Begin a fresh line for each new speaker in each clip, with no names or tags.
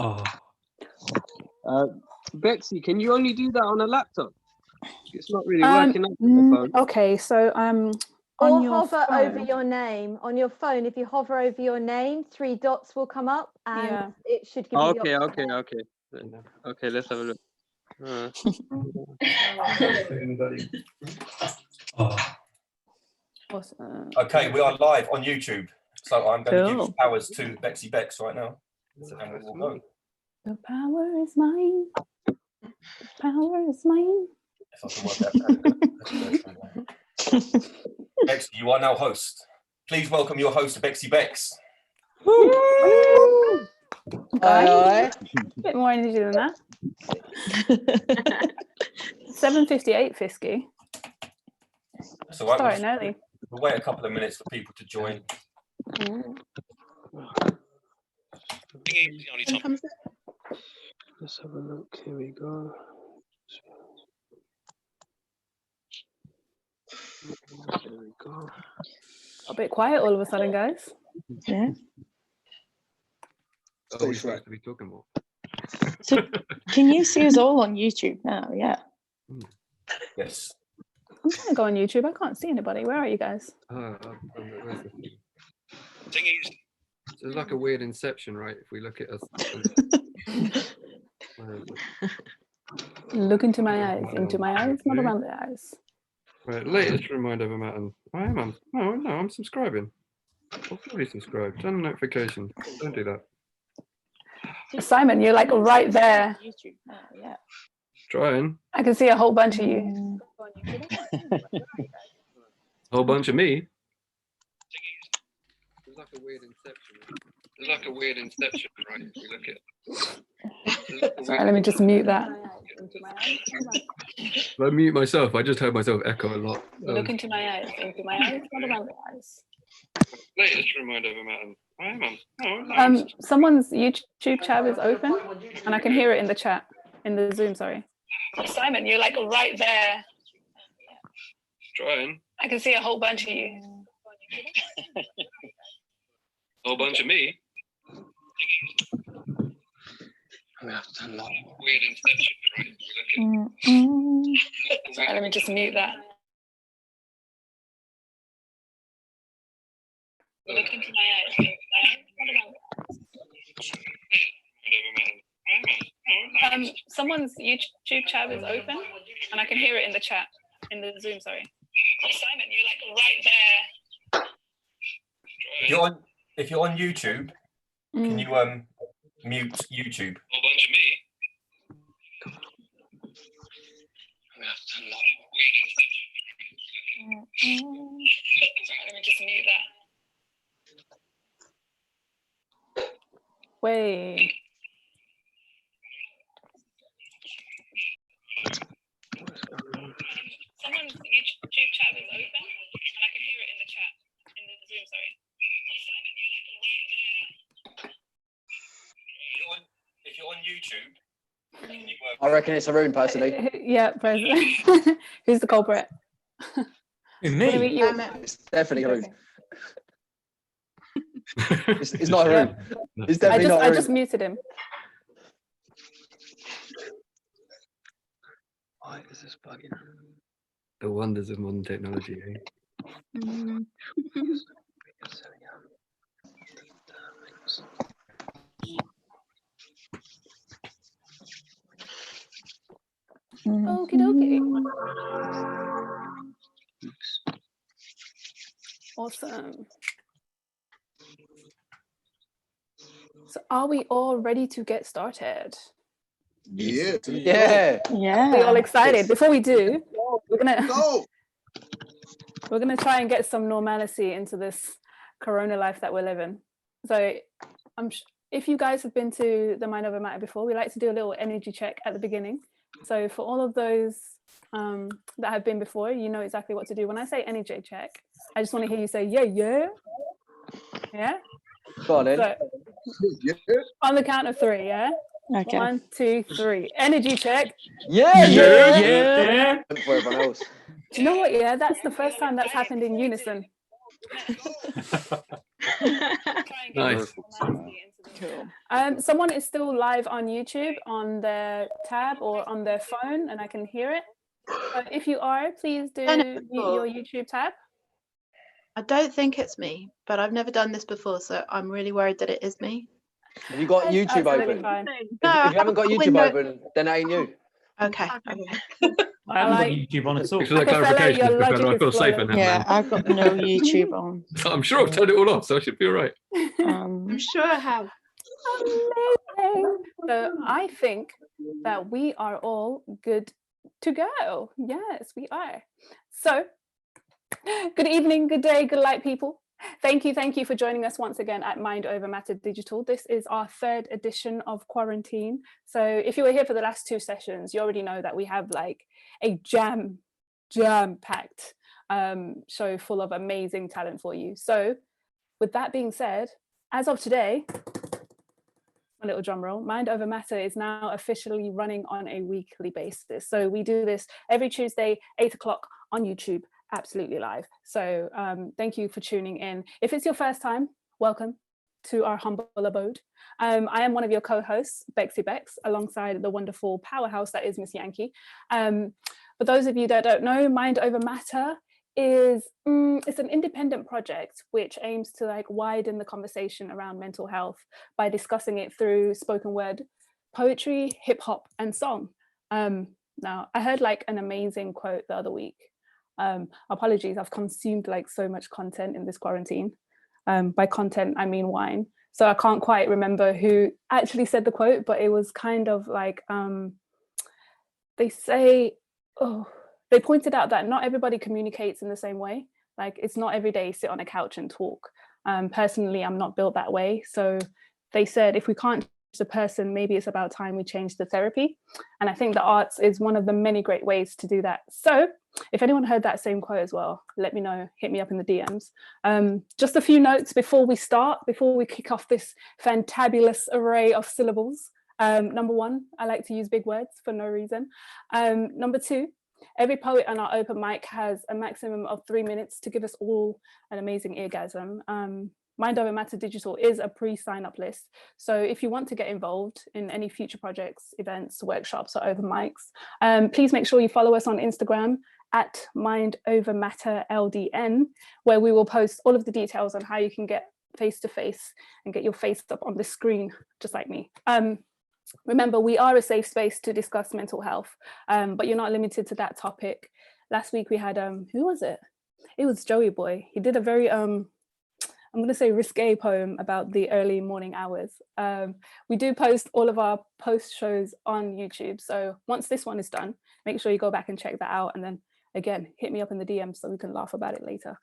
Oh.
Bexy, can you only do that on a laptop? It's not really working up on the phone.
Okay, so
Or
on your
hover over
phone.
your name. On your phone, if you hover over your name, 3 dots will come up and it should give you the option.
Okay, let's have a look.
Awesome.
Okay, we are live on YouTube. So I'm going to give powers to Bexy Bex right now. And we will go.
The power is mine. The power is mine.
If I can work that. Bexy, you are now host. Please welcome your host, Bexy Bex.
A bit more energy than that. 7:58, Fisky.
So
starting early.
We'll wait a couple of minutes for people to join.
Let's have a look. Here we go. There we go.
A bit quiet all of a sudden, guys.
Yeah.
Oh, we're supposed to be talking more.
So, can you see us all on YouTube now? Yeah.
Yes.
I'm trying to go on YouTube. I can't see anybody. Where are you guys?
Where's the... It's like a weird inception, right? If we look at us.
Look into my eyes, not around the eyes.
Right, latest reminder of a matter. I'm subscribing. I'll fully subscribe. Turn on notifications. Don't do that.
Simon, you're like right there.
YouTube now, yeah.
Trying.
I can see a whole bunch of you.
Whole bunch of me. It's like a weird inception, right? If we look at.
Sorry, let me just mute that.
I mute myself. I just heard myself echo a lot.
Look into my eyes, not around the eyes.
Latest reminder of a matter.
Someone's YouTube chat is open, and I can hear it in the chat, in the Zoom. Sorry, Simon, you're like right there.
Trying.
I can see a whole bunch of you.
Whole bunch of me. Weird inception, right?
Sorry, let me just mute that. Look into my eyes. Someone's YouTube chat is open, and I can hear it in the chat, in the Zoom. Sorry, Simon, you're like right there.
If you're on YouTube, can you mute YouTube?
Whole bunch of me.
Sorry, let me just mute that. Wait. Someone's YouTube chat is open, and I can hear it in the chat, in the Zoom. Sorry. Simon, you're like right there.
If you're on YouTube, can you,
I reckon it's Haroon personally.
Yeah, personally. Who's the culprit?
Me. It's definitely Haroon. It's not Haroon. It's definitely not Haroon.
I just muted him.
Why is this bugging?
The wonders of modern technology, eh?
Okie dokie. Awesome. So are we all ready to get started?
Yeah.
We're all excited. Before we do, we're gonna try and get some normalcy into this Corona life that we're living. So if you guys have been to the Mind Over Matter before, we like to do a little energy check at the beginning. So for all of those that have been before, you know exactly what to do. When I say energy check, I just want to hear you say yeah.
Go on,
so, on the count of 3, yeah?
Okay.
1, 2, 3. Energy check.
Yeah. For everyone else.
Do you know what? Yeah, that's the first time that's happened in unison.
Nice.
Cool.
Someone is still live on YouTube on their tab or on their phone, and I can hear it. So if you are, please do mute your YouTube tab.
I don't think it's me, but I've never done this before, so I'm really worried that it is me.
Have you got
That's
YouTube
absolutely
open?
fine.
If you haven't got YouTube open, then it ain't you.
Okay.
I haven't got YouTube on at all.
Thanks for that clarification.
your logic
I feel
is
safer
flawless.
now.
Yeah,
man.
I've got no YouTube on.
I'm sure I've turned it all off, so I should be all right.
I'm sure I have.
Amazing. So I think that we are all good to go. Yes, we are. So good evening, good day, good light, people. Thank you for joining us once again at Mind Over Matter Digital. This is our 3rd edition of quarantine. So if you were here for the last 2 sessions, you already know that we have like a jam-packed show full of amazing talent for you. So with that being said, as of today, a little drum roll, Mind Over Matter is now officially running on a weekly basis. So we do this every Tuesday, 8 o'clock on YouTube, absolutely live. So thank you for tuning in. If it's your first time, welcome to our humble abode. I am one of your co-hosts, Bexy Bex, alongside the wonderful powerhouse that is Miss Yankee. For those of you that don't know, Mind Over Matter is it's an independent project which aims to like widen the conversation around mental health by discussing it through spoken word, poetry, hip hop, and song. Now, I heard like an amazing quote the other week. Apologies, I've consumed like so much content in this quarantine. By content, I mean wine. So I can't quite remember who actually said the quote, but it was kind of like, they pointed out that not everybody communicates in the same way. Like it's not every day sit on a couch and talk. Personally, I'm not built that way. So they said, if we can't change the person, maybe it's about time we change the therapy. And I think the arts is one of the many great ways to do that. So if anyone heard that same quote as well, let me know, hit me up in the DMs. Just a few notes before we kick off this fantabulous array of syllables. Number 1, I like to use big words for no reason. Number 2, every poet on our open mic has a maximum of 3 minutes to give us all an amazing eargasm. Mind Over Matter Digital is a pre-sign up list. So if you want to get involved in any future projects, events, workshops, or open mics, please make sure you follow us on Instagram at Mind Over Matter LDN, where we will post all of the details on how you can get face-to-face and get your face up on the screen, just like me. Remember, we are a safe space to discuss mental health, but you're not limited to that topic. Last week we had, who was it? It was Joey Boy. He did a very, I'm going to say risque poem about the early morning hours. We do post all of our post shows on YouTube. So once this one is done, make sure you go back and check that out. And then again, hit me up in the DM so we can laugh about it later.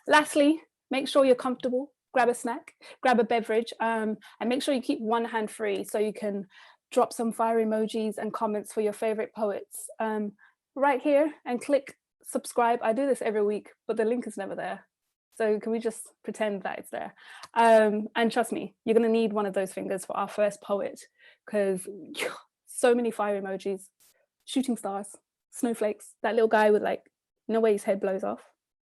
Lastly, make sure you're comfortable. Grab a snack, grab a beverage, and make sure you keep one hand free so you can drop some fire emojis and comments for your favorite poets right here and click subscribe. I do this every week, but the link is never there. So can we just pretend that it's there? And trust me, you're gonna need one of those fingers for our first poet because so many fire emojis, shooting stars, snowflakes, that little guy with like, no way his head blows off.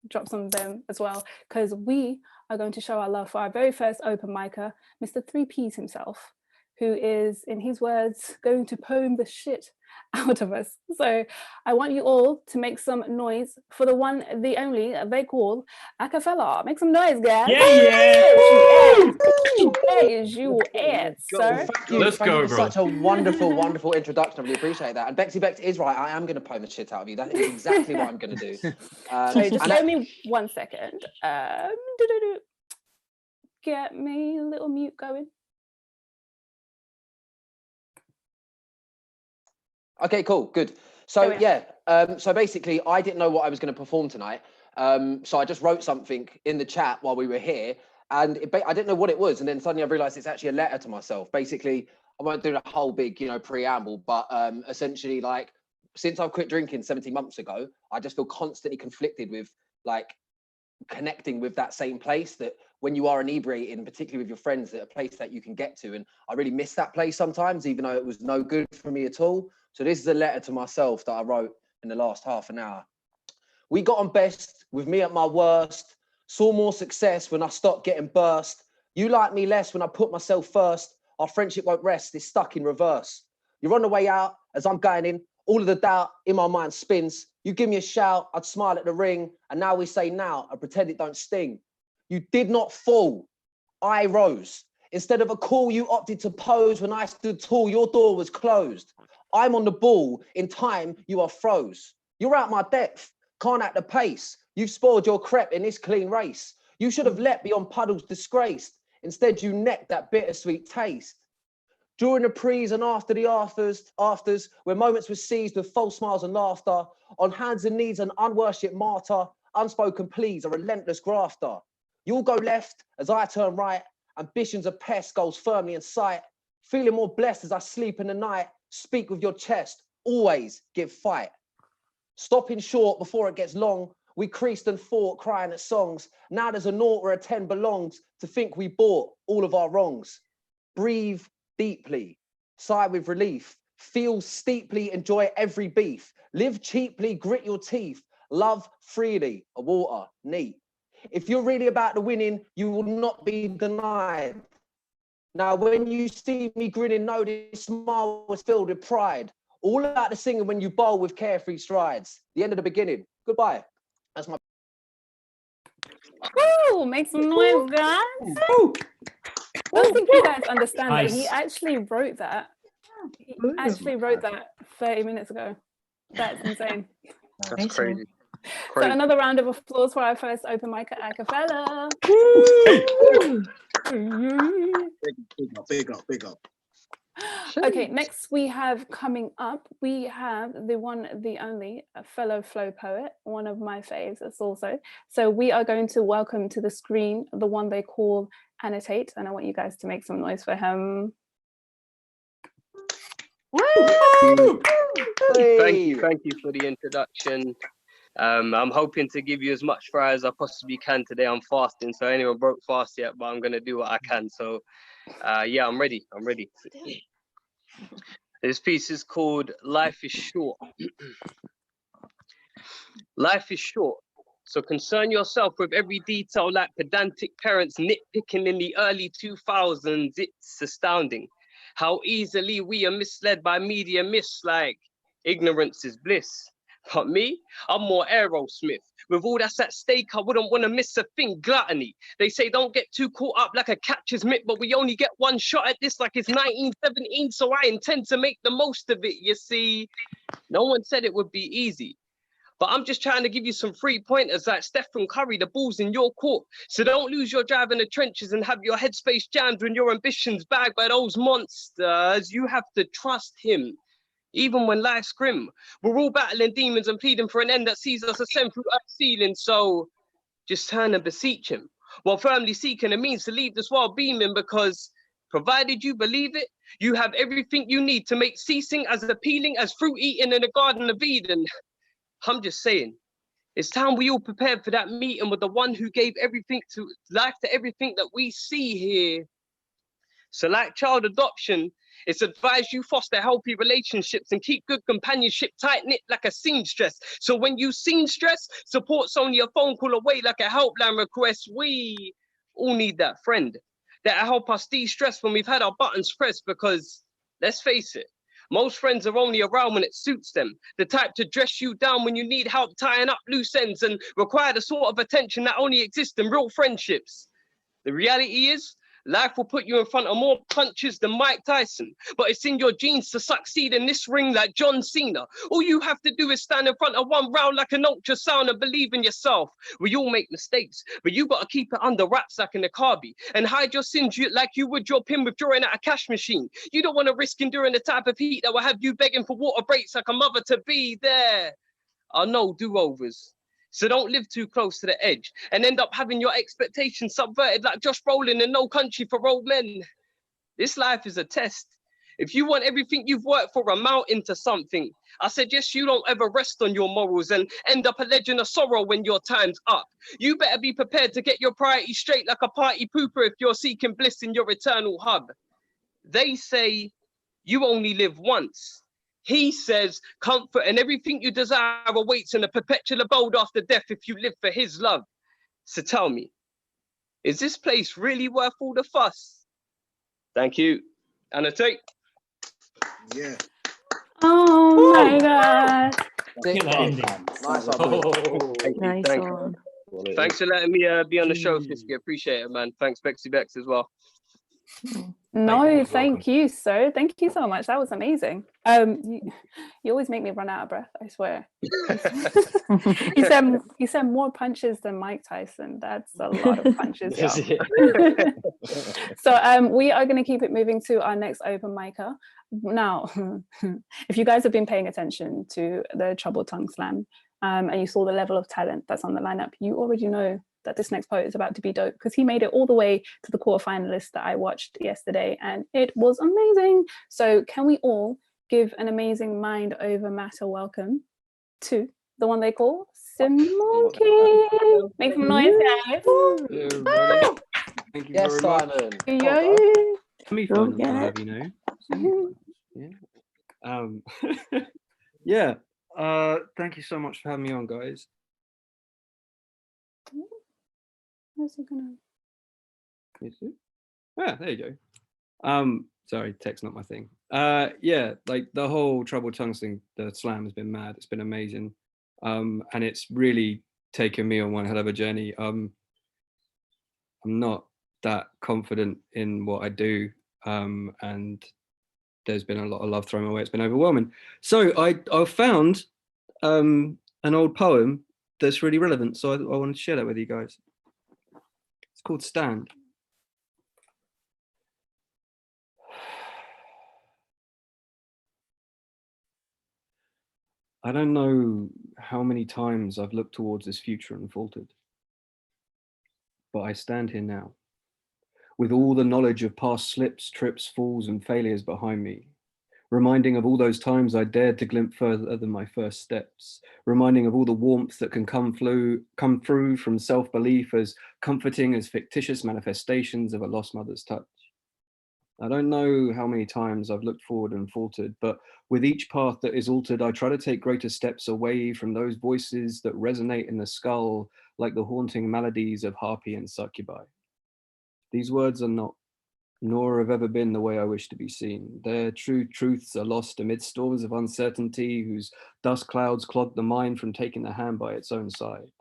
Drop some of them as well, because we are going to show our love for our very first open micer, Mr. 3Ps himself, who is, in his words, going to poem the shit out of us. So I want you all to make some noise for the one, the only, they call Acapella. Make some noise, guys. There's you at, sir.
Let's go, bro.
Such a wonderful, wonderful introduction. I really appreciate that. And Bexy Bex is right. I am going to poem the shit out of you. That is exactly what I'm going to do.
So just let me 1 second. Get me a little mute going.
Okay, cool, good. So so basically I didn't know what I was going to perform tonight. So I just wrote something in the chat while we were here and I didn't know what it was. And then suddenly I realized it's actually a letter to myself. Basically, I won't do the whole big, preamble, but essentially like since I've quit drinking 17 months ago, I just feel constantly conflicted with like connecting with that same place that when you are inebriated, and particularly with your friends, that a place that you can get to. And I really miss that place sometimes, even though it was no good for me at all. So this is a letter to myself that I wrote in the last half an hour. We got on best with me at my worst, saw more success when I stopped getting burst, You like me less when I put myself first. Our friendship won't rest, it's stuck in reverse. You're on the way out as I'm going in. All of the doubt in my mind spins. You give me a shout, I'd smile at the ring. And now we say now, I pretend it don't sting. You did not fall, I rose. Instead of a call, you opted to pose. When I stood tall, your door was closed. I'm on the ball, in time, you are froze. You're out my depth, can't act the pace. You've spoiled your crep in this clean race. You should have leapt beyond puddles disgraced. Instead, you necked that bittersweet taste. During the pre's and after the afters, where moments were seized with false smiles and laughter, on hands and knees, an unworshipped martyr, unspoken pleas, a relentless grafter. You'll go left as I turn right, ambitions of pest, goals firmly in sight. Feeling more blessed as I sleep in the night, speak with your chest, always give fight. Stopping short before it gets long, we creased and fought, crying at songs. Now there's a naught where a 10 belongs, to think we bought all of our wrongs. Breathe deeply, sigh with relief, feel steeply, enjoy every beef. Live cheaply, grit your teeth, love freely, a water, neat. If you're really about the winning, you will not be denied. Now, when you see me grinning, know this smile was filled with pride. All about the singing when you bowl with carefree strides. The end of the beginning. Goodbye. That's my...
Woo! Make some noise, guys. I don't think you guys understand that he actually wrote that. He actually wrote that 30 minutes ago. That's insane.
That's crazy.
So another round of applause for our first open mic at Acapella.
Big up.
Okay, next we have coming up, we have the one, the only, a fellow flow poet, one of my faves as also. So we are going to welcome to the screen the one they call Annotate, and I want you guys to make some noise for him.
Thank you for the introduction. I'm hoping to give you as much fry as I possibly can today. I'm fasting, so anyone broke fast yet, but I'm gonna do what I can. So yeah, I'm ready. This piece is called Life is Short. Life is short, so concern yourself with every detail like pedantic parents nitpicking in the early 2000s. It's astounding how easily we are misled by media myths like ignorance is bliss. But me, I'm more Aerosmith. With all that's at stake, I wouldn't want to miss a thing. Gluttony. They say don't get too caught up like a catcher's mitt, but we only get one shot at this like it's 1917, so I intend to make the most of it, you see. No one said it would be easy, but I'm just trying to give you some free pointers like Stephen Curry, the ball's in your court. So don't lose your drive in the trenches and have your headspace jammed when your ambitions bagged by those monsters. You have to trust him. Even when life's grim, we're all battling demons and pleading for an end that sees us ascend through Earth's ceiling. So just turn and beseech him while firmly seeking a means to leave this world beaming, because provided you believe it, you have everything you need to make ceasing as appealing as fruit eating in the Garden of Eden. I'm just saying, it's time we all prepared for that meeting with the one who gave everything to life to everything that we see here. So like child adoption, it's advised you foster healthy relationships and keep good companionship tight-knit like a seamstress. So when you seamstress, support's only a phone call away like a helpline request. We all need that friend that'll help us de-stress when we've had our buttons pressed, because let's face it, most friends are only around when it suits them. The type to dress you down when you need help tying up loose ends and require the sort of attention that only exists in real friendships. The reality is, life will put you in front of more punches than Mike Tyson, but it's in your genes to succeed in this ring like John Cena. All you have to do is stand in front of one round like an ultrasound and believe in yourself. We all make mistakes, but you got to keep it under wraps like an Akabi and hide your sins like you would your pin withdrawing at a cash machine. You don't want to risk enduring the type of heat that will have you begging for water breaks like a mother-to-be there. I know do-overs. So don't live too close to the edge and end up having your expectations subverted like Josh Brolin in No Country for Old Men. This life is a test. If you want everything you've worked for amount into something, I suggest you don't ever rest on your morals and end up a legend of sorrow when your time's up. You better be prepared to get your priorities straight like a party pooper if you're seeking bliss in your eternal hub. They say you only live once. He says comfort and everything you desire awaits in a perpetual abode after death if you live for his love. So tell me, Is this place really worth all the fuss? Thank you. Annotate.
Yeah.
Oh my God.
Sick one. Nice one, boy.
Nice
Thank
one.
you. Thanks for letting me be on the show, Fisky. Appreciate it, man. Thanks, Bexy Bex, as well.
No, thank you, sir. Thank you so much. That was amazing. You always make me run out of breath, I swear. you said more punches than Mike Tyson. That's a lot of punches, y'all. So we are going to keep it moving to our next open micer. Now, if you guys have been paying attention to the Troubled Tongue Slam and you saw the level of talent that's on the lineup, you already know that this next poet is about to be dope because he made it all the way to the quarterfinalists that I watched yesterday and it was amazing. So can we all give an amazing mind over matter welcome to the one they call Simonkey? Make some noise, guys.
Thank you
Yes,
very much.
Simon.
Yay.
Semi-finals,
yeah.
I have, you know. Yeah. Yeah. Thank you so much for having me on, guys.
Where's it gonna?
Yeah, there you go. Sorry, text not my thing. Yeah, like the whole Troubled Tongues thing, the slam has been mad. It's been amazing. And it's really taken me on one hell of a journey. I'm not that confident in what I do. And there's been a lot of love thrown my way. It's been overwhelming. So I found an old poem that's really relevant. So I wanted to share that with you guys. It's called Stand. I don't know how many times I've looked towards this future and faltered, but I stand here now, with all the knowledge of past slips, trips, falls, and failures behind me, reminding of all those times I dared to glimpse further than my first steps, reminding of all the warmth that can come through from self-belief as comforting as fictitious manifestations of a lost mother's touch. I don't know how many times I've looked forward and faltered, but with each path that is altered, I try to take greater steps away from those voices that resonate in the skull like the haunting melodies of harpy and succubi. These words are not, nor have ever been the way I wish to be seen. Their true truths are lost amid storms of uncertainty whose dust clouds clog the mind from taking the hand by its own side.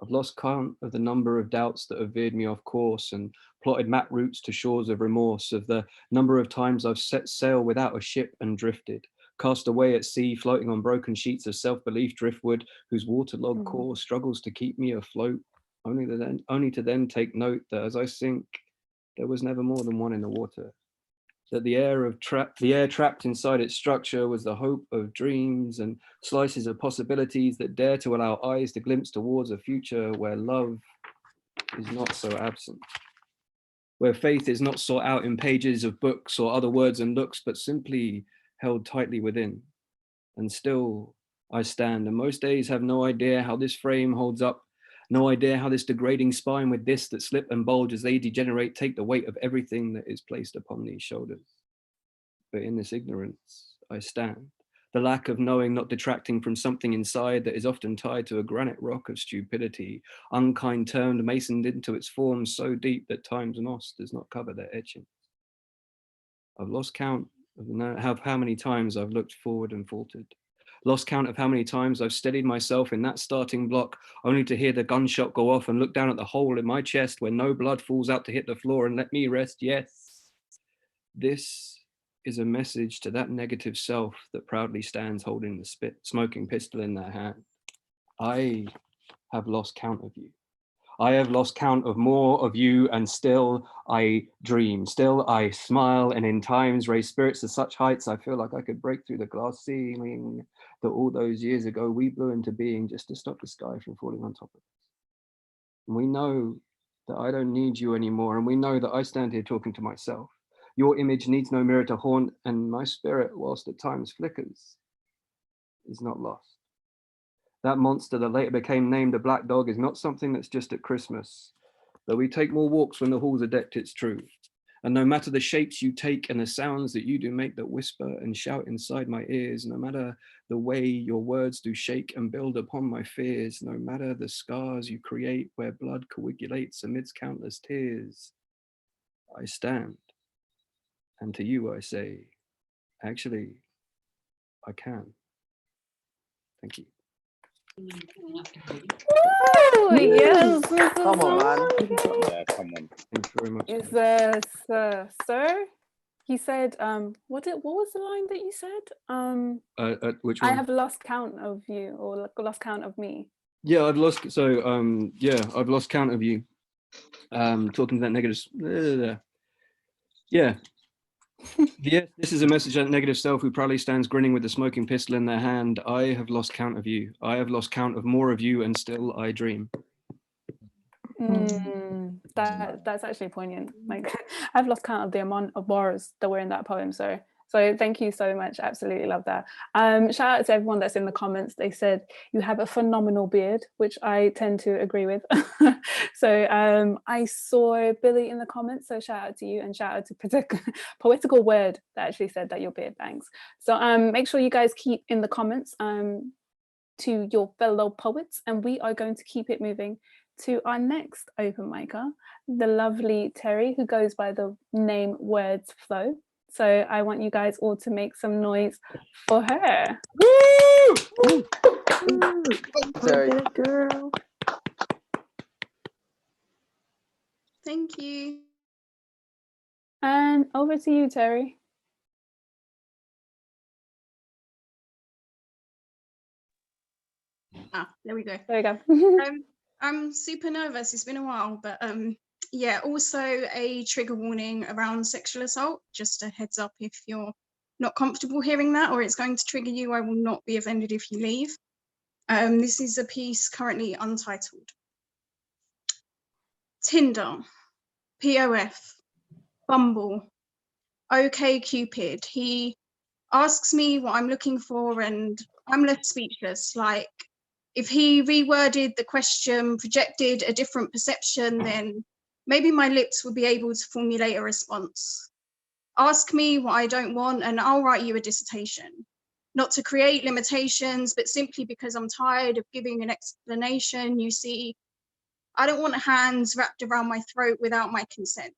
I've lost count of the number of doubts that have veered me off course and plotted map routes to shores of remorse, of the number of times I've set sail without a ship and drifted, cast away at sea, floating on broken sheets of self-belief driftwood, whose waterlogged core struggles to keep me afloat, only to then take note that as I sink, there was never more than one in the water. That the air trapped inside its structure was the hope of dreams and slices of possibilities that dare to allow eyes to glimpse towards a future where love is not so absent, where faith is not sought out in pages of books or other words and looks, but simply held tightly within. And still I stand, and most days have no idea how this frame holds up, no idea how this degrading spine with discs that slip and bulge as they degenerate take the weight of everything that is placed upon these shoulders. But in this ignorance, I stand. The lack of knowing not detracting from something inside that is often tied to a granite rock of stupidity, unkind termed, masoned into its form so deep that time's moss does not cover their etching. I've lost count of how many times I've looked forward and faltered. Lost count of how many times I've steadied myself in that starting block, only to hear the gunshot go off and look down at the hole in my chest where no blood falls out to hit the floor and let me rest. Yes, this is a message to that negative self that proudly stands holding the smoking pistol in their hand. I have lost count of you. I have lost count of more of you, and still I dream, still I smile, and in times raise spirits to such heights I feel like I could break through the glass ceiling that all those years ago we blew into being just to stop the sky from falling on top of us. And we know that I don't need you anymore, and we know that I stand here talking to myself. Your image needs no mirror to haunt, and my spirit, whilst at times flickers, is not lost. That monster that later became named a black dog is not something that's just at Christmas, though we take more walks when the halls are decked, it's true. And no matter the shapes you take and the sounds that you do make that whisper and shout inside my ears, no matter the way your words do shake and build upon my fears, no matter the scars you create where blood coagulates amidst countless tears, I stand. And to you I say, actually, I can. Thank you.
Oh, yes.
Come on, man.
Yeah, come on.
Thank you very much.
Is sir? He said, what was the line that you said?
Which one?
I have lost count of you, or lost count of me.
Yeah, I've lost. So yeah, I've lost count of you. Talking to that negative. Yeah. Yes, this is a message that negative self who proudly stands grinning with the smoking pistol in their hand. I have lost count of you. I have lost count of more of you, and still I dream.
That's actually poignant. Like, I've lost count of the amount of bars that were in that poem. So thank you so much. Absolutely love that. Shout out to everyone that's in the comments. They said you have a phenomenal beard, which I tend to agree with. So I saw Billy in the comments. So shout out to you, and shout out to Poetical Word that actually said that your beard bangs. So make sure you guys keep in the comments to your fellow poets, and we are going to keep it moving to our next open micer, the lovely Terry, who goes by the name Words Flow. So I want you guys all to make some noise for her.
Woo! Terry.
Girl. Thank you.
And over to you, Terry.
There we go.
There we go.
I'm super nervous. It's been a while, but yeah, also a trigger warning around sexual assault. Just a heads up if you're not comfortable hearing that or it's going to trigger you. I will not be offended if you leave. This is a piece currently untitled. Tinder, POF, Bumble, OkCupid. He asks me what I'm looking for and I'm left speechless. Like, if he reworded the question, projected a different perception, then maybe my lips would be able to formulate a response. Ask me what I don't want and I'll write you a dissertation. Not to create limitations, but simply because I'm tired of giving an explanation. You see, I don't want hands wrapped around my throat without my consent.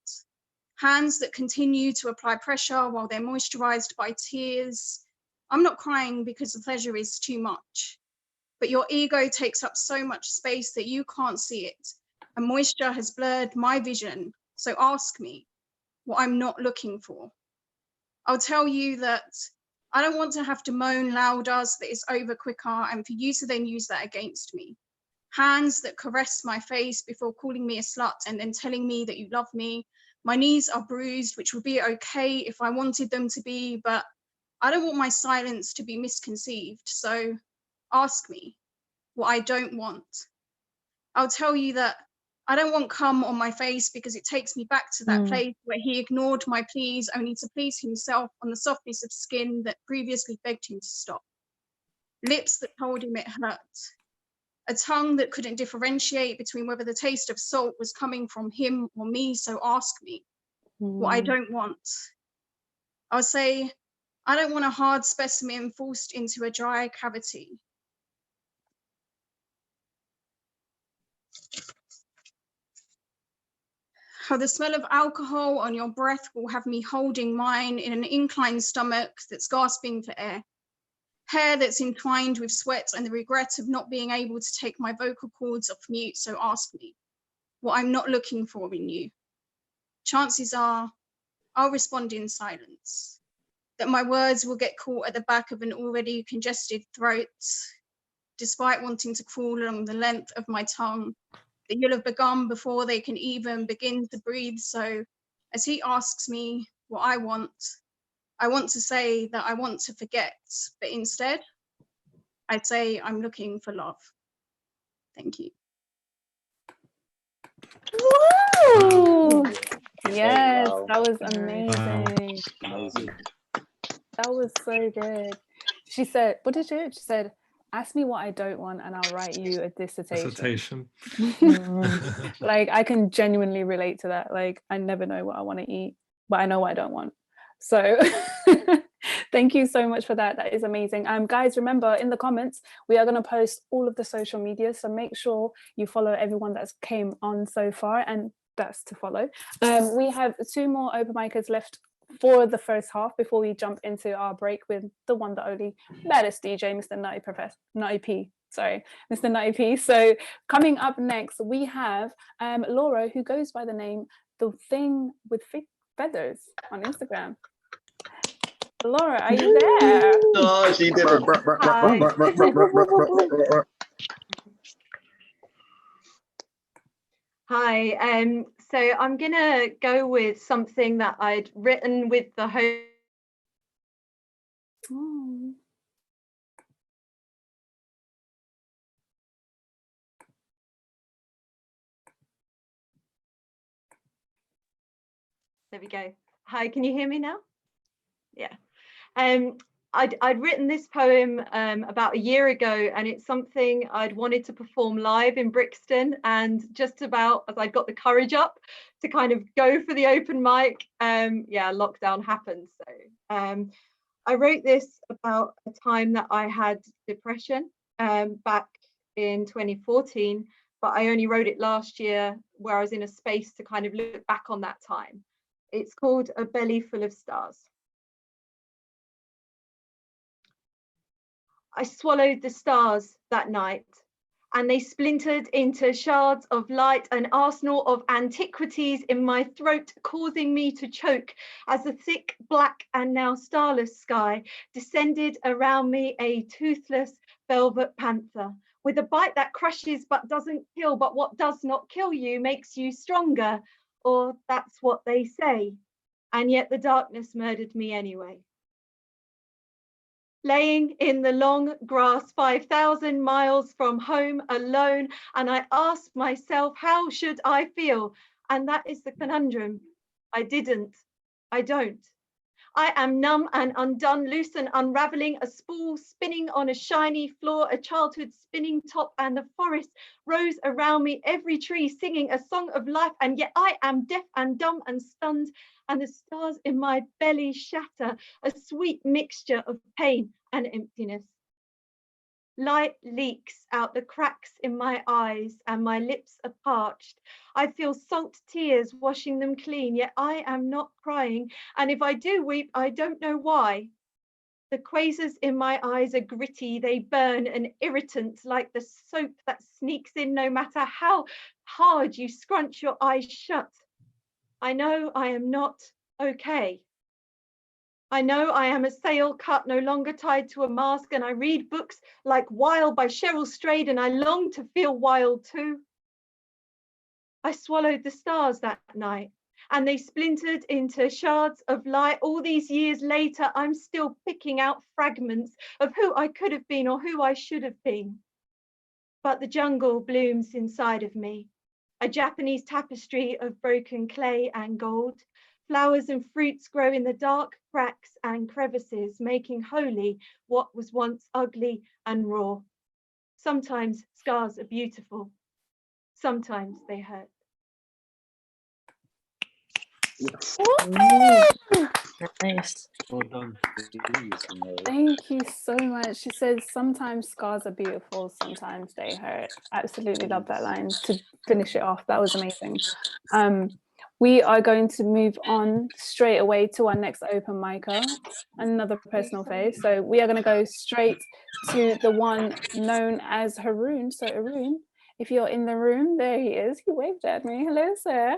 Hands that continue to apply pressure while they're moisturized by tears. I'm not crying because the pleasure is too much. But your ego takes up so much space that you can't see it. And moisture has blurred my vision. So ask me what I'm not looking for. I'll tell you that I don't want to have to moan louder so that it's over quicker and for you to then use that against me. Hands that caress my face before calling me a slut and then telling me that you love me. My knees are bruised, which would be okay if I wanted them to be, but I don't want my silence to be misconceived. So ask me what I don't want. I'll tell you that I don't want cum on my face because it takes me back to that place where he ignored my pleas only to please himself on the softness of skin that previously begged him to stop. Lips that told him it hurt. A tongue that couldn't differentiate between whether the taste of salt was coming from him or me, so ask me what I don't want. I'll say, I don't want a hard specimen forced into a dry cavity. How the smell of alcohol on your breath will have me holding mine in an inclined stomach that's gasping for air. Hair that's entwined with sweat and the regret of not being able to take my vocal cords off mute, so ask me what I'm not looking for in you. Chances are I'll respond in silence, that my words will get caught at the back of an already congested throat, despite wanting to crawl along the length of my tongue, that you'll have begun before they can even begin to breathe. So as he asks me what I want to say that I want to forget, but instead I'd say I'm looking for love. Thank you.
Woo! Yes,
wow.
that was amazing.
Amazing.
That was so good. She said, what did she do? She said, ask me what I don't want and I'll write you a dissertation. Like, I can genuinely relate to that. Like, I never know what I want to eat. but I know what I don't want. So thank you so much for that. That is amazing. Guys, remember, in the comments, we are going to post all of the social media. So make sure you follow everyone that's came on so far, and that's to follow. We have 2 more open micers left for the first half before we jump into our break with the one, the only baddest DJ, Mr. Nutty P. Sorry, Mr. Nutty P. So coming up next, we have Laura, who goes by the name The Thing with Feathers on Instagram. Laura, are you there?
Oh, she did it.
Hi. So I'm gonna go with something that I'd written with the host.
Oh.
There we go. Hi, can you hear me now? Yeah. I'd written this poem about a year ago, and it's something I'd wanted to perform live in Brixton, and just about as I got the courage up to kind of go for the open mic, yeah, lockdown happened. So I wrote this about a time that I had depression back in 2014, but I only wrote it last year, where I was in a space to kind of look back on that time. It's called A Belly Full of Stars. I swallowed the stars that night, and they splintered into shards of light, an arsenal of antiquities in my throat, causing me to choke as the thick, black, and now starless sky descended around me, a toothless velvet panther, with a bite that crushes but doesn't kill, but what does not kill you makes you stronger, or that's what they say. And yet the darkness murdered me anyway. Laying in the long grass 5,000 miles from home alone, and I asked myself, how should I feel? And that is the conundrum. I didn't. I don't. I am numb and undone, loose and unraveling, a spool spinning on a shiny floor, a childhood spinning top, and the forest rose around me, every tree singing a song of life, and yet I am deaf and dumb and stunned, and the stars in my belly shatter, a sweet mixture of pain and emptiness. Light leaks out the cracks in my eyes, and my lips are parched. I feel salt tears washing them clean, yet I am not crying. And if I do weep, I don't know why. The quasars in my eyes are gritty, they burn, an irritant like the soap that sneaks in no matter how hard you scrunch your eyes shut. I know I am not okay. I know I am a sail cut, no longer tied to a mast, and I read books like Wild by Cheryl Strayed, and I long to feel wild too. I swallowed the stars that night, and they splintered into shards of light. All these years later, I'm still picking out fragments of who I could have been or who I should have been. But the jungle blooms inside of me, a Japanese tapestry of broken clay and gold. Flowers and fruits grow in the dark cracks and crevices, making holy what was once ugly and raw. Sometimes scars are beautiful. Sometimes they hurt.
Nice.
Well done.
Thank you so much. She says sometimes scars are beautiful, sometimes they hurt. Absolutely love that line to finish it off. That was amazing. We are going to move on straight away to our next open micer, another personal fave. So we are going to go straight to the one known as Haroon. So Haroon, if you're in the room, there he is. He waved at me. Hello, sir.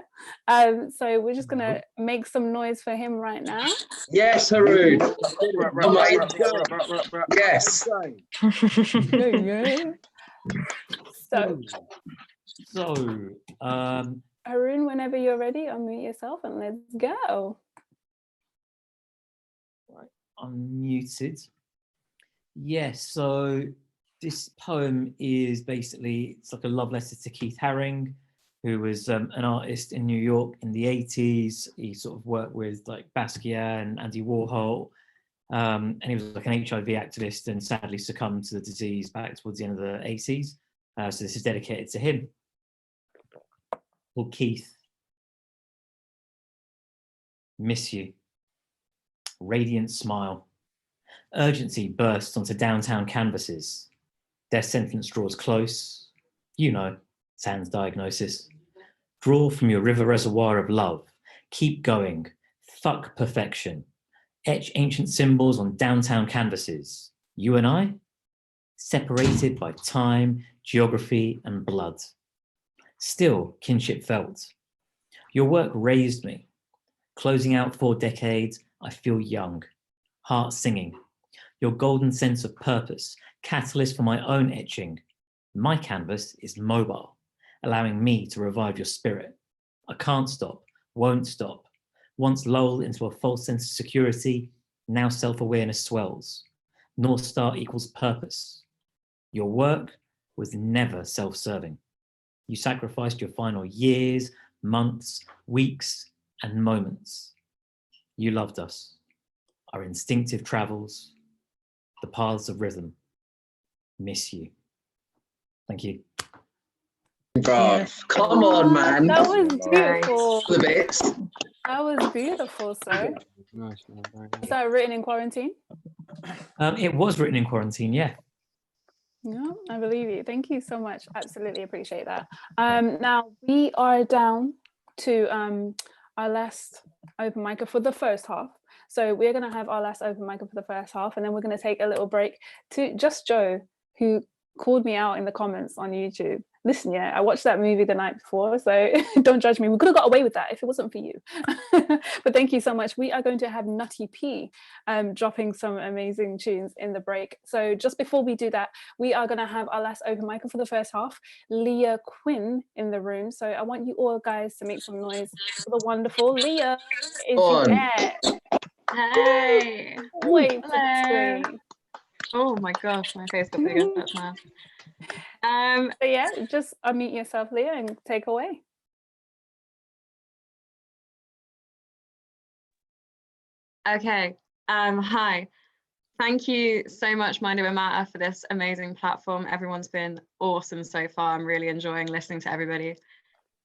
So we're just going to make some noise for him right now.
Yes, Haroon. Yes.
So Haroon, whenever you're ready, unmute yourself and let's go.
Right, I'm muted. Yes, so this poem is basically, it's like a love letter to Keith Haring, who was an artist in New York in the 80s. He sort of worked with like Basquiat and Andy Warhol. And he was like an HIV activist and sadly succumbed to the disease back towards the end of the 80s. So this is dedicated to him. Called Keith. Miss you. Radiant smile. Urgency bursts onto downtown canvases. Their sentence draws close. You know, sans diagnosis. Draw from your river reservoir of love. Keep going. Fuck perfection. Etch ancient symbols on downtown canvases. You and I? Separated by time, geography, and blood. Still kinship felt. Your work raised me. Closing out 4 decades, I feel young. Heart singing. Your golden sense of purpose, catalyst for my own etching. My canvas is mobile, allowing me to revive your spirit. I can't stop, won't stop. Once lulled into a false sense of security, now self-awareness swells. North Star equals purpose. Your work was never self-serving. You sacrificed your final years, months, weeks, and moments. You loved us, our instinctive travels, the paths of rhythm. Miss you. Thank you.
God, come on, man.
That was beautiful.
The bits.
That was beautiful, sir.
Nice, man. Very
Is
nice.
that written in quarantine?
It was written in quarantine, yeah.
No, I believe you. Thank you so much. Absolutely appreciate that. Now we are down to our last open micer for the first half. So we're going to have our last open micer for the first half, and then we're going to take a little break to Just Joe, who called me out in the comments on YouTube. Listen, yeah, I watched that movie the night before, so don't judge me. We could have got away with that if it wasn't for you. But thank you so much. We are going to have Nutty P dropping some amazing tunes in the break. So just before we do that, we are going to have our last open mic for the first half, Leah Quinn in the room. So I want you all guys to make some noise for the wonderful Leah. Is
On.
there?
Hey.
Wait for the
Hello.
screen.
Oh my gosh, my face got bigger. That's mad.
So yeah, just unmute yourself, Leah, and take away.
Okay. Hi. Thank you so much, Mind Over Matter, for this amazing platform. Everyone's been awesome so far. I'm really enjoying listening to everybody.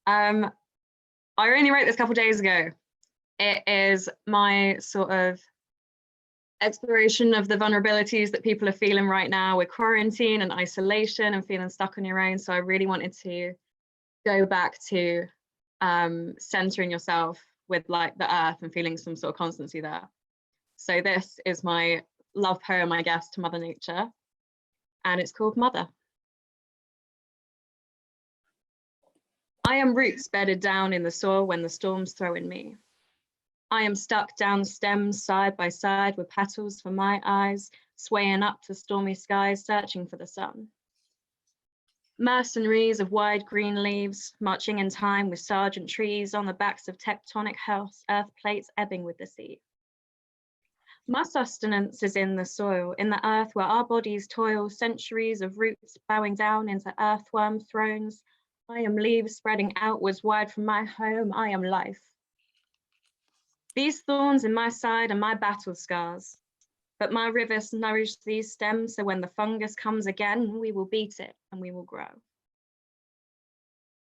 I only wrote this a couple days ago. It is my sort of exploration of the vulnerabilities that people are feeling right now with quarantine and isolation and feeling stuck on your own. So I really wanted to go back to centering yourself with like the earth and feeling some sort of constancy there. So this is my love poem, I guess, to Mother Nature, and it's called Mother. I am roots bedded down in the soil when the storms throw in me. I am stuck down stems side by side with petals for my eyes, swaying up to stormy skies, searching for the sun. Mercenaries of wide green leaves, marching in time with sergeant trees on the backs of tectonic earth plates ebbing with the sea. My sustenance is in the soil, in the earth where our bodies toil, centuries of roots bowing down into earthworm thrones. I am leaves spreading outwards wide from my home. I am life. These thorns in my side are my battle scars, but my rivers nourish these stems, so when the fungus comes again, we will beat it and we will grow.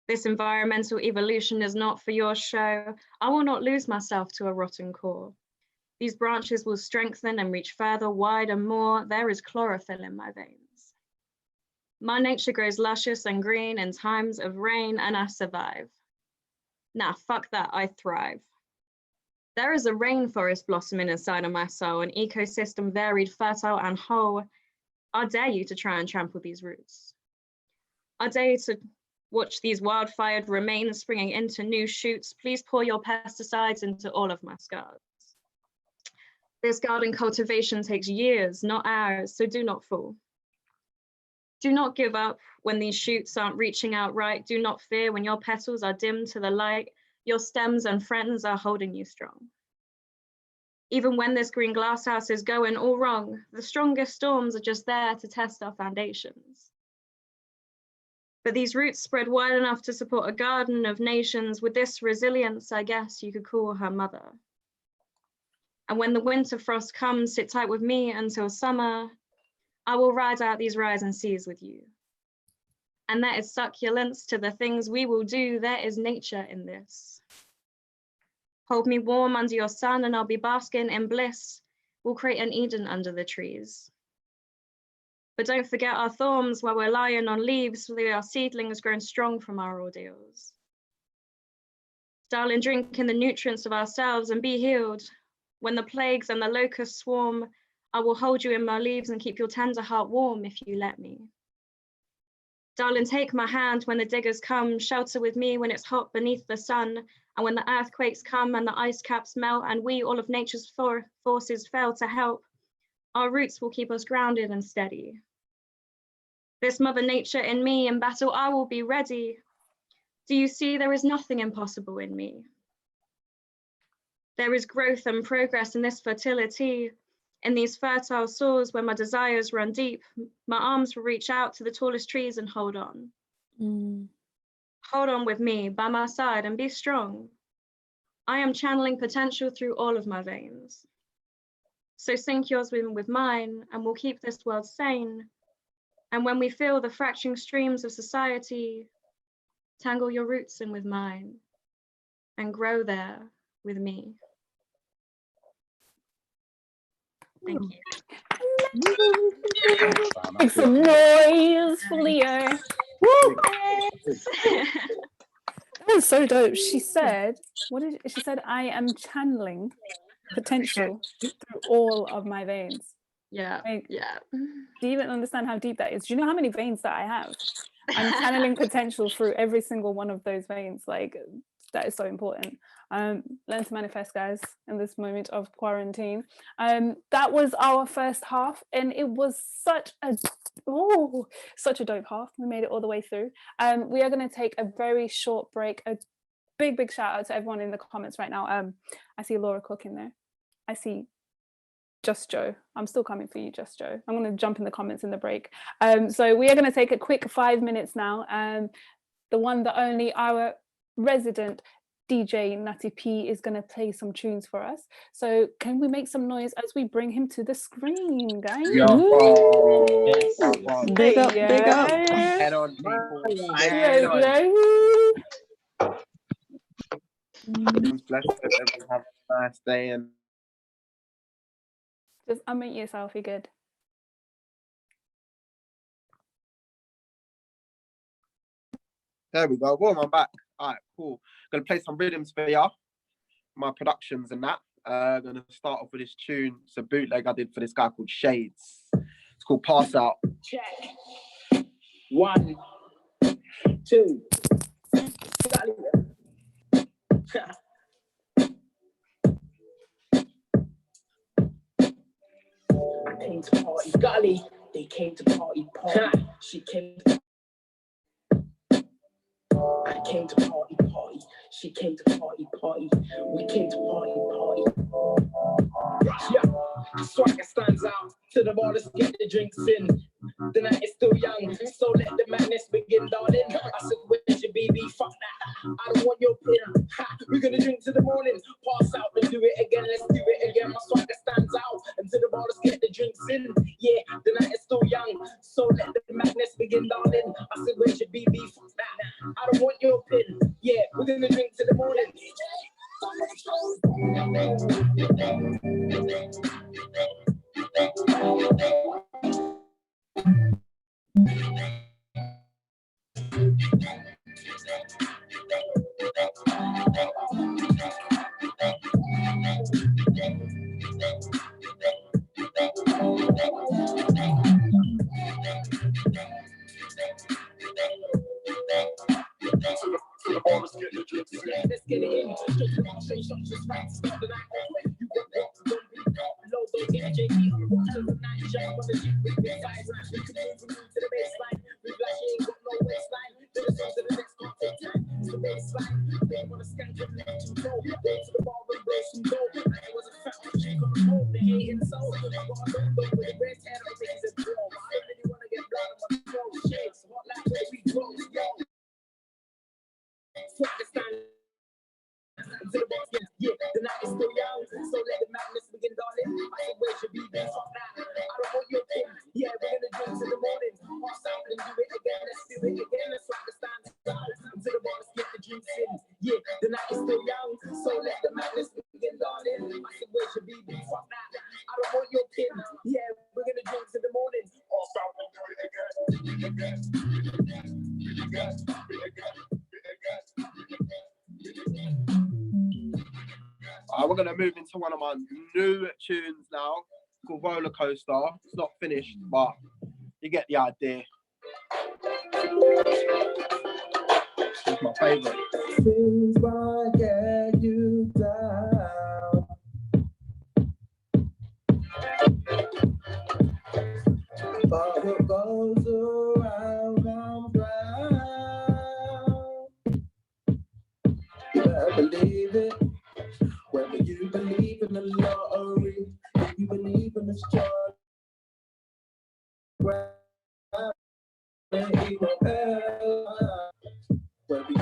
This environmental evolution is not for your show. I will not lose myself to a rotten core. These branches will strengthen and reach further, wider, more. There is chlorophyll in my veins. My nature grows luscious and green in times of rain, and I survive. Nah, fuck that, I thrive. There is a rainforest blossoming inside of my soul, an ecosystem varied, fertile, and whole. I dare you to try and trample these roots. I dare you to watch these wildfired remains springing into new shoots. Please pour your pesticides into all of my scars. This garden cultivation takes years, not hours, so do not fall. Do not give up when these shoots aren't reaching out right. Do not fear when your petals are dim to the light. Your stems and friends are holding you strong. Even when this green glasshouse is going all wrong, the strongest storms are just there to test our foundations. But these roots spread wide enough to support a garden of nations. With this resilience, I guess you could call her mother. And when the winter frost comes, sit tight with me until summer. I will ride out these rising seas with you. And there is succulence to the things we will do. There is nature in this. Hold me warm under your sun and I'll be basking in bliss. We'll create an Eden under the trees. But don't forget our thorns while we're lying on leaves, for they are seedlings grown strong from our ordeals. Darling, drink in the nutrients of ourselves and be healed. When the plagues and the locusts swarm, I will hold you in my leaves and keep your tender heart warm if you let me. Darling, take my hand when the diggers come, shelter with me when it's hot beneath the sun, and when the earthquakes come and the ice caps melt and we, all of nature's forces, fail to help, our roots will keep us grounded and steady. This Mother Nature in me, in battle I will be ready. Do you see there is nothing impossible in me? There is growth and progress in this fertility. In these fertile soils where my desires run deep, my arms will reach out to the tallest trees and hold on. Hold on with me, by my side, and be strong. I am channeling potential through all of my veins. So sync yours with mine, and we'll keep this world sane. And when we feel the fracturing streams of society, tangle your roots in with mine, and grow there with me. Thank you.
Make some noise for Leo. Woo! That was so dope. She said, she said, I am channeling potential through all of my veins.
Yeah,
like,
yeah.
Do you even understand how deep that is? Do you know how many veins that I have? I'm channeling potential through every single one of those veins. Like, that is so important. Learn to manifest, guys, in this moment of quarantine. That was our first half, and it was such a dope half. We made it all the way through. We are going to take a very short break. A big shout out to everyone in the comments right now. I see Laura Cook in there. I see Just Joe. I'm still coming for you, Just Joe. I'm going to jump in the comments in the break. So we are going to take a quick 5 minutes now. The one, the only, our resident DJ Natty P is going to play some tunes for us. So can we make some noise as we bring him to the screen, guys?
Big up, big up.
Head on, people. Everyone's blessed. Everyone have a nice day. And
just unmute yourself, you're good.
there we go. Boom, I'm back. All right, cool. Gonna play some rhythms for ya. My productions and that. Gonna start off with this tune. It's a bootleg I did for this guy called Shades. It's called Pass Out.
Check. 1, 2. I came to party gully. They came to party party. She came to I came to party party. She came to party party. We came to party party. Yeah, swagger stands out to the bar. Let's get the drinks in. The night is still young, so let the madness begin, darling. I said, where's your BB? Fuck that. I don't want your pin. We're gonna drink to the morning. Pass out and do it again. Let's do it again. My swagger stands out. And to the bar, let's get the drinks in. Yeah, the night is still young, so let the madness begin, darling. I said, where's your BB? Fuck that. I don't want your pin. Yeah, we're gonna drink to the morning. Let's get it in. Just right. Start the night off. You got that? Don't be low, those energy. To the night, jump on the jeep with the size. We can move from to the baseline. We like she ain't got no waistline. To the songs of the next can't take time. To the baseline. They wanna scan your neck to go. Go to the bar and race some dough. I was a fat chick on the road. They hating so. I got a logo with a red hair. I think it's a bro. I really wanna get blood on my throat. Shades, hot like baby clothes. Yo. Swagger stand. To the boss, yeah, the night is still young, so let the madness begin, darling. I said, where's your BB? Fuck that. I don't want your pin. Yeah, we're gonna drink to the morning. Pass out and do it again. Let's do it again. Let's swagger stand. To the boss, get the drinks in. Yeah, the night is still young, so let the madness
We're gonna move into one of my new tunes now, called Roller Coaster. It's not finished, but you get the idea. It's my favorite.
Things might get you down, but what goes around comes round. You better believe it. Whether you believe in the lottery, if you believe in the struggle, whether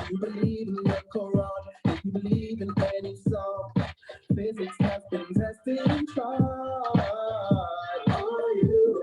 you believe in the Quran, if you believe in any song, physics has been tested and tried. Are you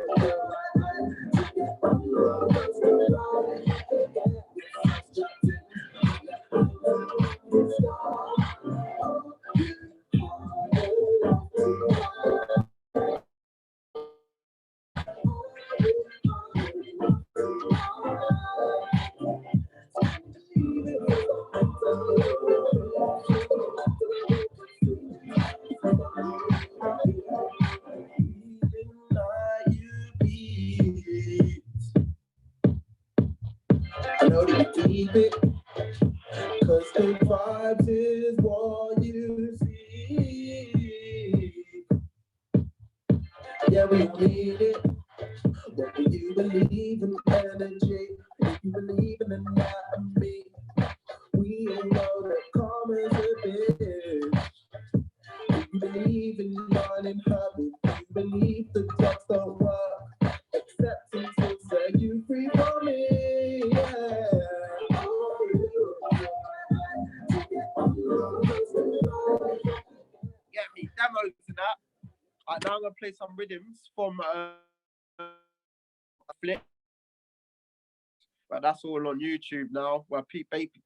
I know that you keep it, cause the vibes is what you see. Yeah, we need it. Whether you believe in energy, if you believe in anatomy, we all know that karma's a bitch. If you believe in money and habit, if you believe the drugs don't work, acceptance will set you free from it. Yeah.
Get me demos to that. Right, now I'm gonna play some rhythms from Flip. But that's all on YouTube now, where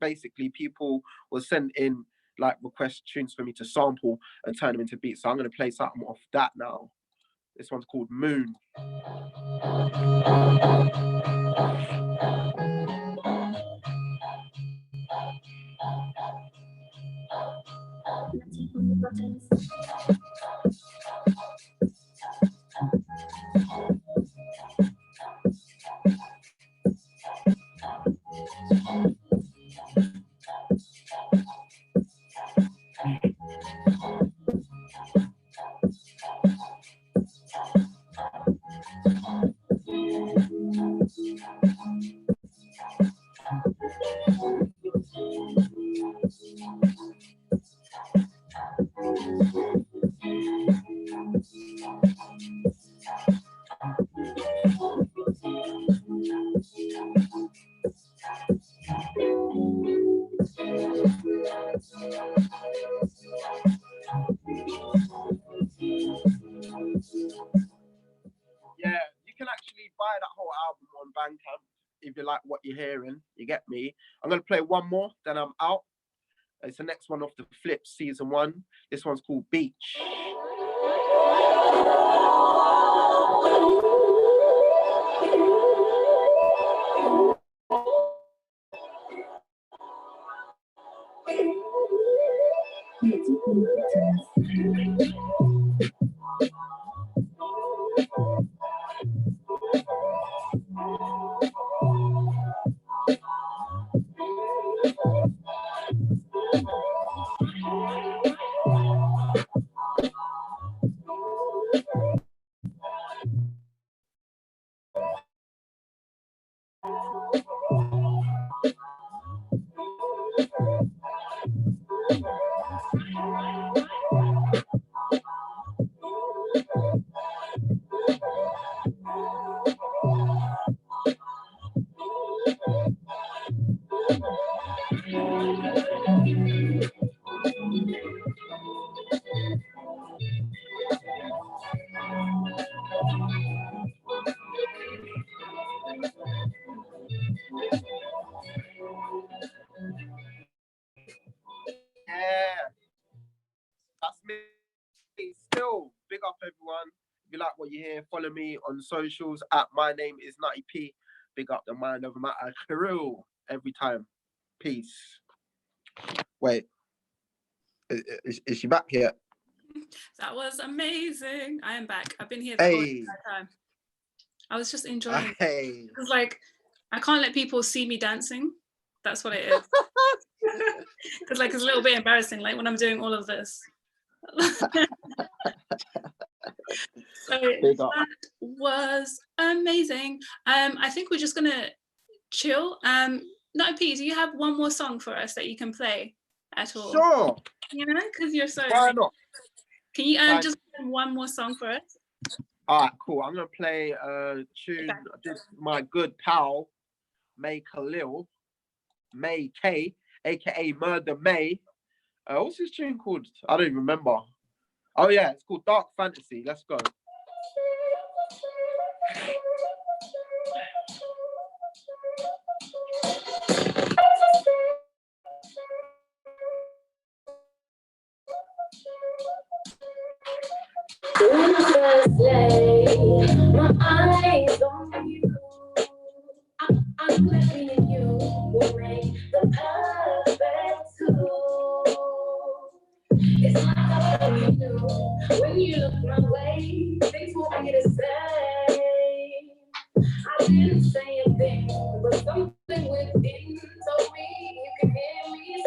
basically people will send in like request tunes for me to sample and turn them into beats. So I'm gonna play something off that now. This one's called Moon. Yeah, you can actually buy that whole album on Bandcamp if you like what you're hearing. You get me? I'm gonna play one more, then I'm out. It's the next one off the Flip Season 1. This one's called Beach. Yeah, that's me. Still, big up everyone. If you like what you hear, follow me on socials at my name is Nutty P. Big up the Mind Over Matter crew. every time. Peace. Wait, is she back yet?
That was amazing. I am back. I've been here the whole
Hey,
entire time. I was just enjoying it.
hey.
Because like I can't let people see me dancing. That's what it is. Because like it's a little bit embarrassing, like when I'm doing all of this. So that was amazing. I think we're just gonna chill. No, P, do you have one more song for us that you can play at all?
Sure.
You know, because you're so.
Why not?
Can you
Fine.
just play one more song for us?
All right, cool. I'm gonna play a tune.
Okay.
This my good pal, May Khalil, May K, aka Murder May. What's this tune called? I don't even remember. Oh yeah, it's called Dark Fantasy. Let's go.
When I first lay my eyes on you, I'm glad me and you will make the perfect two. It's like I already knew when you look my way, things won't be the same. I didn't say a thing, but something within told me you can hear me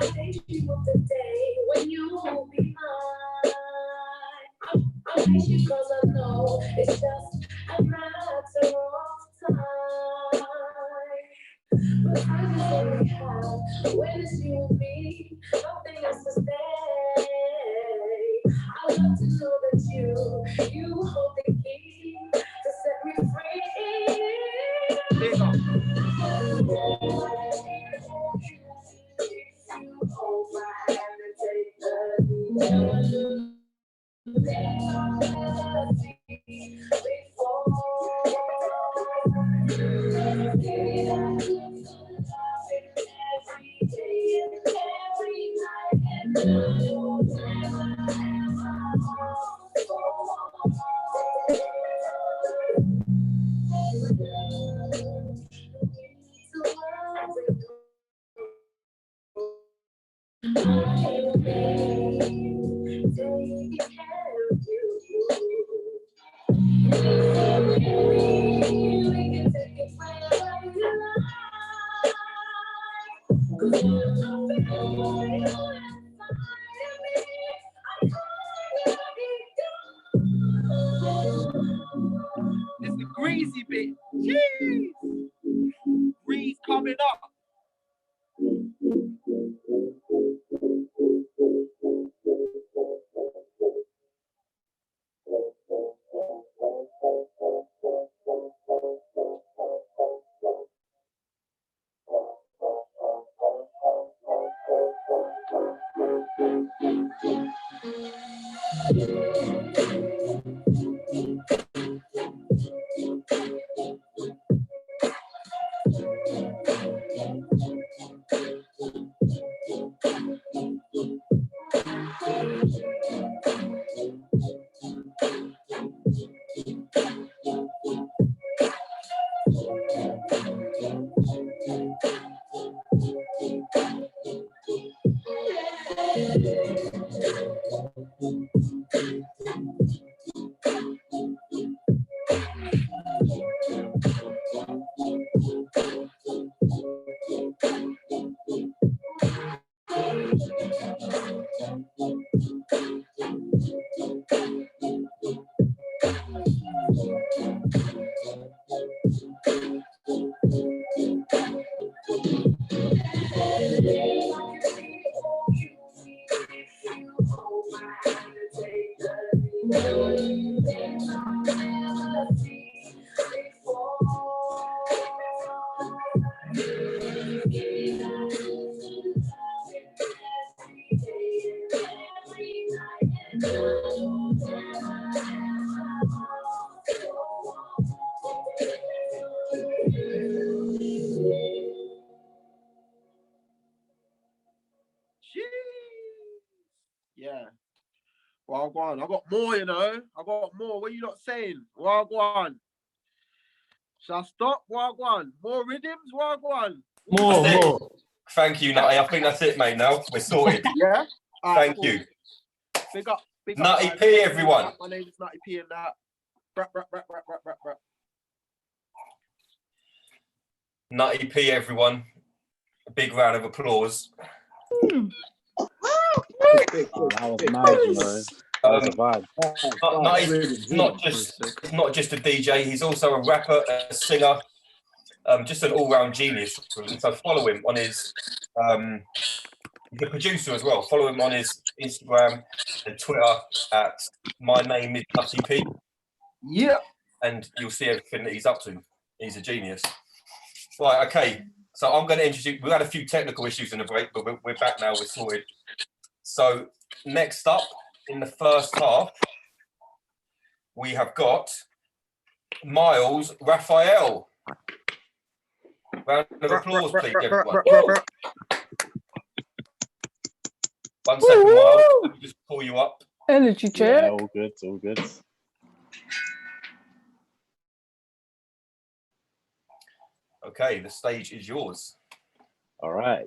I think you of the day when you will be mine. I miss you cause I know it's just a matter of time. But I just only have when it's you and me, nothing else to say. I love to know that you hold the key to set me
It's the greasy bit. Jeez. Breeze coming up. Wagwan. I got more, you know. I got more. What are you not saying? Wagwan. Shall I stop? Wagwan. More rhythms? Wagwan.
More.
Thank you, Nutty. I think that's it, mate. Now we're sorted.
Yeah.
Thank you.
Big up.
Nutty
guys.
P, everyone.
My name is Nutty P and that. Rap, rap, rap, rap, rap, rap, rap.
Nutty P, everyone. A big round of applause.
Oh, that was mad, you know. That was a vibe.
Nutty's not just a DJ. He's also a rapper, a singer, just an all-round genius. So follow him on his. He's a producer as well. Follow him on his Instagram and Twitter at my name is Nutty P.
Yeah.
And you'll see everything that he's up to. He's a genius. Right, okay. So I'm going to introduce, we had a few technical issues in the break, but we're back now, we're sorted. So next up in the first half, we have got Miles Raphael. Round of applause, please, everyone. 1 second, Miles. Let me just pull you up.
Energy check.
Yeah, all good, all good.
Okay, the stage is yours.
All right.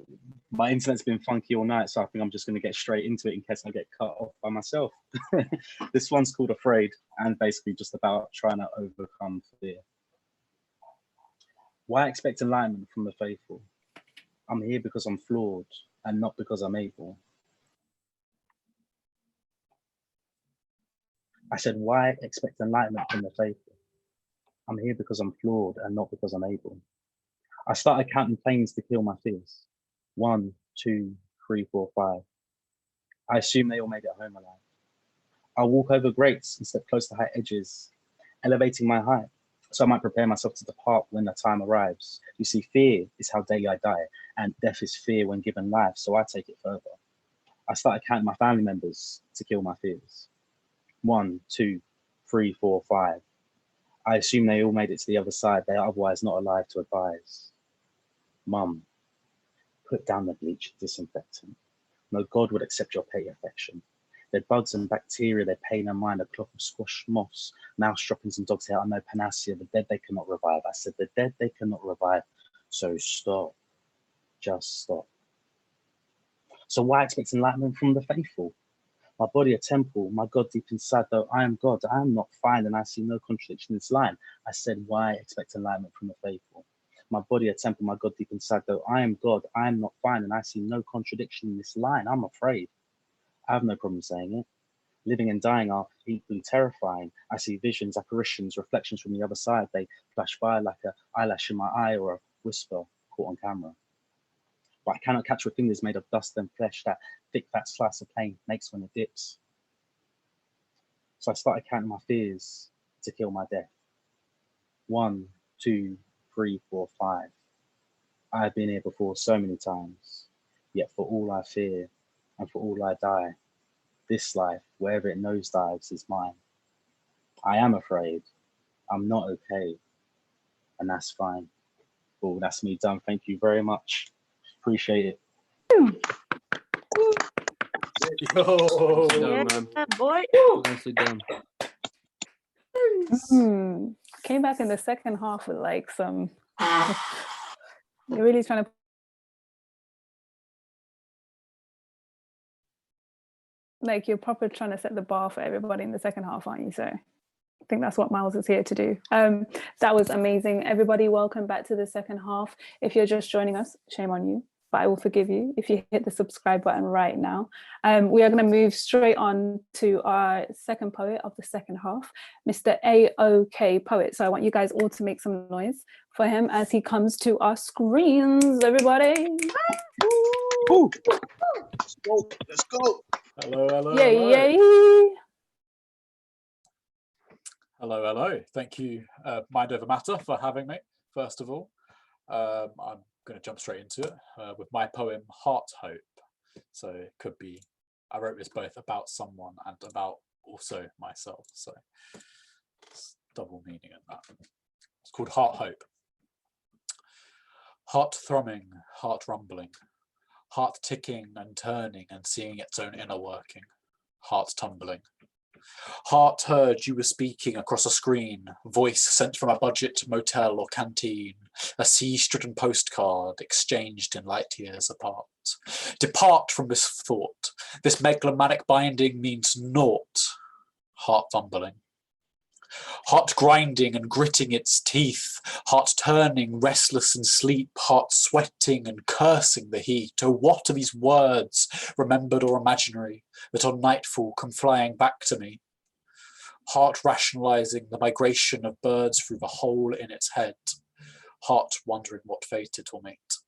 My internet's been funky all night, so I think I'm just going to get straight into it in case I get cut off by myself. This one's called Afraid, and basically just about trying to overcome fear. Why expect alignment from the faithful? I'm here because I'm flawed and not because I'm able. I said, why expect enlightenment from the faithful? I'm here because I'm flawed and not because I'm able. I started counting planes to kill my fears. 1, 2, 3, 4, 5. I assume they all made it home alive. I'll walk over grates and step close to high edges, elevating my height, so I might prepare myself to depart when the time arrives. You see, fear is how daily I die, and death is fear when given life, so I take it further. I started counting my family members to kill my fears. 1, 2, 3, 4, 5. I assume they all made it to the other side. They are otherwise not alive to advise. Mum, put down the bleach disinfectant. No God would accept your petty affection. Their bugs and bacteria, their pain and mind, a cloth of squash moss, mouse droppings and dog's hair are no panacea. The dead they cannot revive. I said, the dead they cannot revive. So stop. Just stop. So why expect enlightenment from the faithful? My body a temple, my God deep inside, though I am God, I am not fine, and I see no contradiction in this line. I said, why expect enlightenment from the faithful? My body a temple, my God deep inside, though I am God, I am not fine, and I see no contradiction in this line. I'm afraid. I have no problem saying it. Living and dying are equally terrifying. I see visions, apparitions, reflections from the other side. They flash by like an eyelash in my eye or a whisper caught on camera. But I cannot catch with fingers made of dust and flesh that thick fat slice of pain makes when it dips. So I started counting my fears to kill my death. 1, 2, 3, 4, 5. I have been here before so many times, yet for all I fear and for all I die, this life, wherever it nosedives, is mine. I am afraid. I'm not okay, and that's fine. Oh, that's me done. Thank you very much. Appreciate it.
Boy.
Nicely done.
Came back in the second half with like some. You're really trying to. Like you're proper trying to set the bar for everybody in the second half, aren't you? So I think that's what Miles is here to do. That was amazing. Everybody, welcome back to the second half. If you're just joining us, shame on you, but I will forgive you if you hit the subscribe button right now. We are going to move straight on to our second poet of the second half, Mr. AOK Poet. So I want you guys all to make some noise for him as he comes to our screens, everybody.
Ooh.
Let's go. Let's go.
Hello, hello.
Yay,
hello.
yay.
Hello, hello. Thank you, Mind Over Matter, for having me, first of all. I'm going to jump straight into it with my poem, Heart Hope. So it could be, I wrote this both about someone and about also myself. So it's double meaning in that. It's called Heart Hope. Heart thrumming, heart rumbling, heart ticking and turning and seeing its own inner working, heart tumbling, Heart heard you were speaking across a screen, voice sent from a budget motel or canteen, a sea-stricken postcard exchanged in light years apart. Depart from this thought. This megalomaniac binding means naught. Heart fumbling. Heart grinding and gritting its teeth, heart turning restless in sleep, heart sweating and cursing the heat. Oh, what are these words, remembered or imaginary, that on nightfall come flying back to me? Heart rationalizing the migration of birds through the hole in its head, heart wondering what fate it will meet.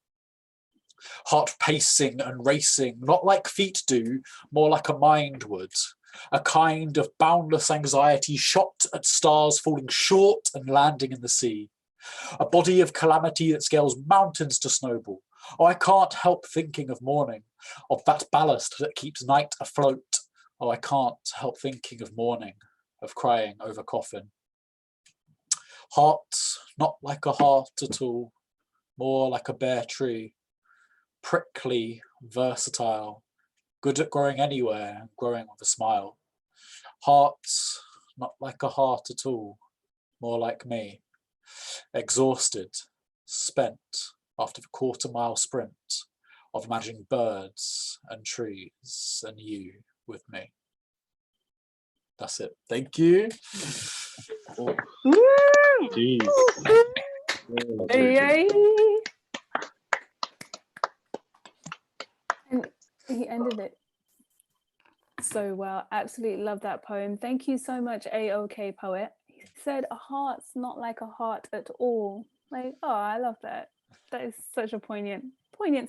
Heart pacing and racing, not like feet do, more like a mind would. A kind of boundless anxiety shot at stars falling short and landing in the sea. A body of calamity that scales mountains to snowball. Oh, I can't help thinking of morning, of that ballast that keeps night afloat. Oh, I can't help thinking of morning, of crying over coffin. Heart, not like a heart at all, more like a bare tree. Prickly, versatile, good at growing anywhere, growing with a smile. Heart, not like a heart at all, more like me. Exhausted, spent after the quarter-mile sprint of imagining birds and trees and you with me. That's it. Thank you.
Jeez.
Yay. And he ended it so well. Absolutely love that poem. Thank you so much, AOK Poet. He said a heart's not like a heart at all. Like, oh, I love that. That is such a poignant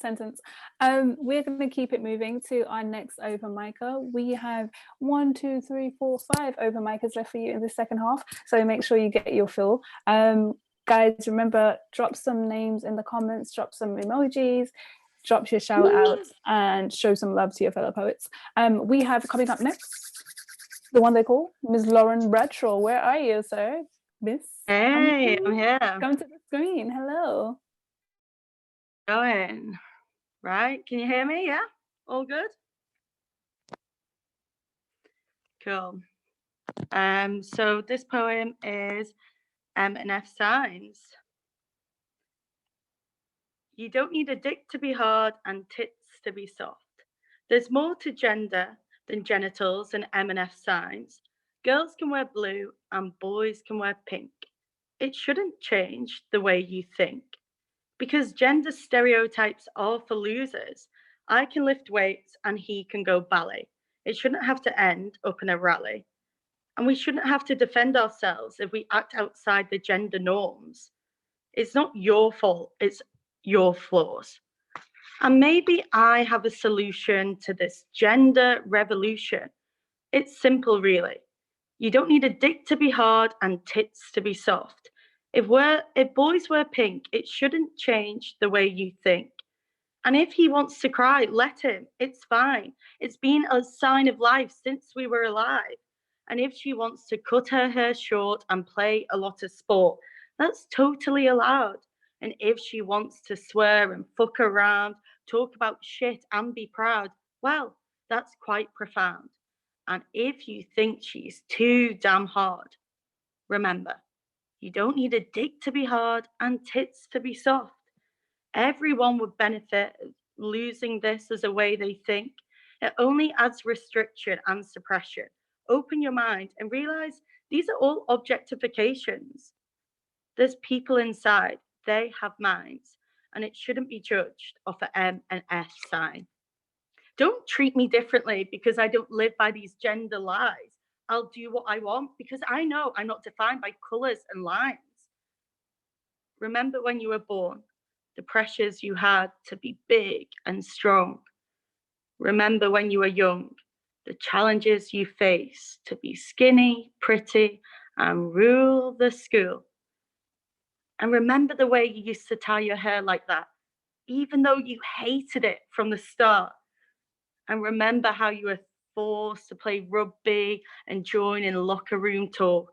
sentence. We're going to keep it moving to our next open micer. We have 1, 2, 3, 4, 5 open micers left for you in the second half, so make sure you get your fill. Guys, remember, drop some names in the comments, drop some emojis, drop your shout outs, and show some love to your fellow poets. We have coming up next, the one they call Ms. Lauren Bradshaw. Where are you, sir? Miss?
Hey, I'm here.
Come to the screen. Hello.
Going. Right, can you hear me? Yeah? All good? Cool. So this poem is M and F signs. You don't need a dick to be hard and tits to be soft. There's more to gender than genitals and M and F signs. Girls can wear blue and boys can wear pink. It shouldn't change the way you think, because gender stereotypes are for losers. I can lift weights and he can go ballet. It shouldn't have to end up in a rally. And we shouldn't have to defend ourselves if we act outside the gender norms. It's not your fault, it's your flaws. And maybe I have a solution to this gender revolution. It's simple, really. You don't need a dick to be hard and tits to be soft. If boys wear pink, it shouldn't change the way you think. And if he wants to cry, let him. It's fine. It's been a sign of life since we were alive. And if she wants to cut her hair short and play a lot of sport, that's totally allowed. And if she wants to swear and fuck around, talk about shit and be proud, well, that's quite profound. And if you think she's too damn hard, remember, you don't need a dick to be hard and tits to be soft. Everyone would benefit losing this as a way they think. It only adds restriction and suppression. Open your mind and realize these are all objectifications. There's people inside, they have minds, and it shouldn't be judged off an M and F sign. Don't treat me differently because I don't live by these gender lies. I'll do what I want because I know I'm not defined by colors and lines. Remember when you were born, the pressures you had to be big and strong. Remember when you were young, the challenges you faced to be skinny, pretty, and rule the school. And remember the way you used to tie your hair like that, even though you hated it from the start. And remember how you were forced to play rugby and join in locker room talk,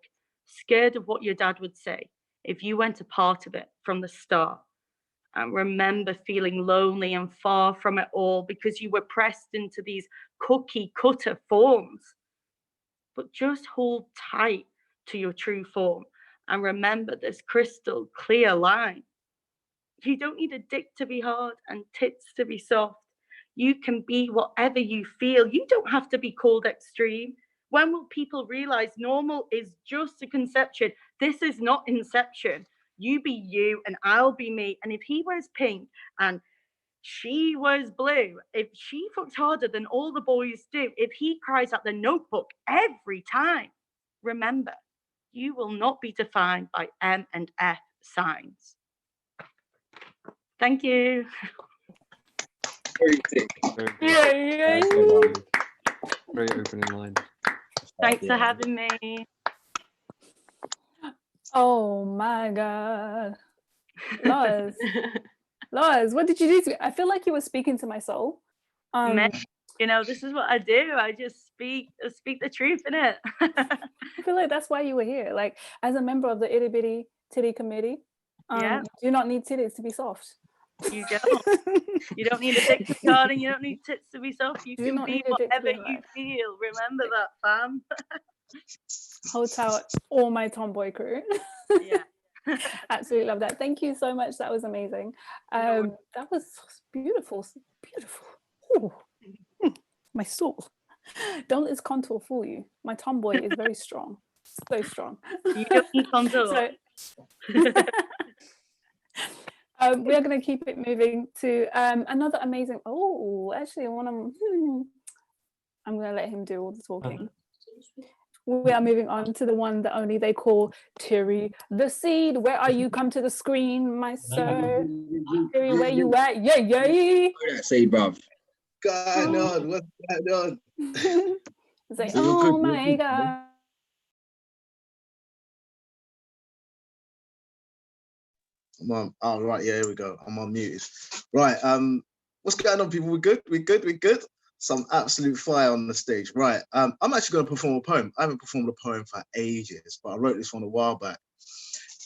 scared of what your dad would say if you weren't a part of it from the start. And remember feeling lonely and far from it all because you were pressed into these cookie cutter forms. but just hold tight to your true form and remember this crystal clear line. You don't need a dick to be hard and tits to be soft. You can be whatever you feel. You don't have to be called extreme. When will people realize normal is just a conception? This is not Inception. You be you and I'll be me. And if he wears pink and she wears blue, if she fucks harder than all the boys do, if he cries at the Notebook every time, remember, you will not be defined by M and F signs. Thank you.
Very
Yeah.
Very opening line.
Thanks for having me.
Oh my God. Lars. Lars, what did you do to me? I feel like you were speaking to my soul.
Man, you know, this is what I do. I just speak the truth, innit?
I feel like that's why you were here. Like, as a member of the Itty Bitty Titty Committee,
Yeah.
you do not need titties to be soft.
You don't. You don't need a dick to be hard and you don't need tits to be soft. You
Do
can
not
be
need a dick to
whatever
be
you feel. Remember that, fam.
Hold out all my tomboy crew.
Yeah.
Absolutely love that. Thank you so much. That was amazing. That was beautiful. Beautiful. Ooh. My soul. Don't let this contour fool you. My tomboy is very strong. So strong.
You don't need contour.
We are going to keep it moving to another amazing. Oh, actually, I'm going to let him do all the talking. We are moving on to the one that only they call Terry the Seed. Where are you? Come to the screen, my sir. Terry, where you at? Yeah, yeah.
Say, bruv. God, on, what's going on?
It's like, oh my God.
I'm on. Oh, right. Yeah, here we go. I'm on mute. Right. What's going on, people? We good? We good? We good? Some absolute fire on the stage. Right. I'm actually going to perform a poem. I haven't performed a poem for ages, but I wrote this one a while back.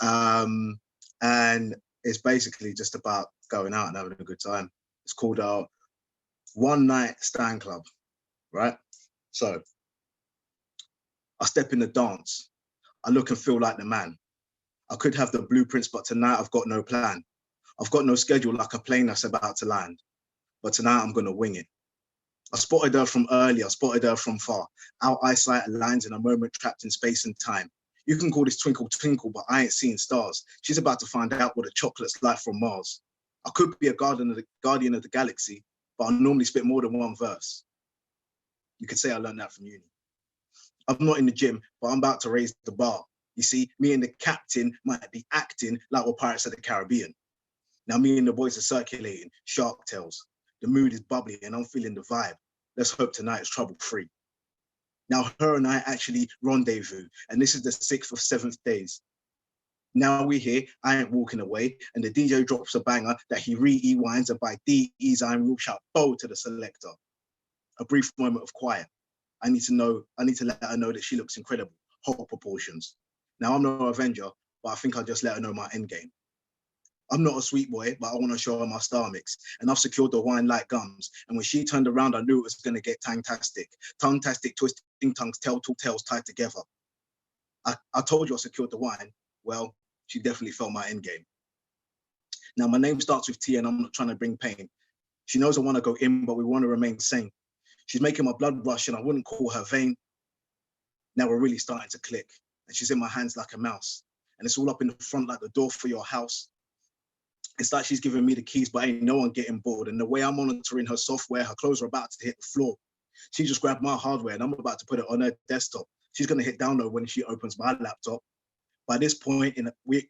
And it's basically just about going out and having a good time. It's called One Night Stand Club. Right. So I step in the dance. I look and feel like the man. I could have the blueprints, but tonight I've got no plan. I've got no schedule like a plane that's about to land. But tonight I'm gonna wing it. I spotted her from early, I spotted her from far. Our eyesight aligns in a moment trapped in space and time. You can call this twinkle twinkle, but I ain't seeing stars. She's about to find out what a chocolate's like from Mars. I could be a guardian of the galaxy, but I normally spit more than one verse. You could say I learned that from uni. I'm not in the gym, but I'm about to raise the bar. You see, me and the captain might be acting like we're Pirates of the Caribbean. Now me and the boys are circulating, shark tails. The mood is bubbly and I'm feeling the vibe. Let's hope tonight is trouble-free. Now her and I actually rendezvous, and this is the 6th of 7th days. Now we're here, I ain't walking away, and the DJ drops a banger that he rewinds, and by DE's I will shout bow to the selector. A brief moment of quiet. I need to let her know that she looks incredible, whole proportions. Now, I'm no Avenger, but I think I'll just let her know my end game. I'm not a sweet boy, but I want to show her my star mix. And I've secured the wine like gums. And when she turned around, I knew it was going to get tang-tastic. Tongue-tastic, twisting tongues, two tails tied together. I told you I secured the wine. Well, she definitely felt my end game. Now, my name starts with T and I'm not trying to bring pain. She knows I want to go in, but we want to remain sane. She's making my blood rush and I wouldn't call her vain. Now we're really starting to click. And she's in my hands like a mouse. And it's all up in the front like the door for your house. It's like she's giving me the keys, but ain't no one getting bored. And the way I'm monitoring her software, her clothes are about to hit the floor. She just grabbed my hardware and I'm about to put it on her desktop. She's gonna hit download when she opens my laptop. By this point,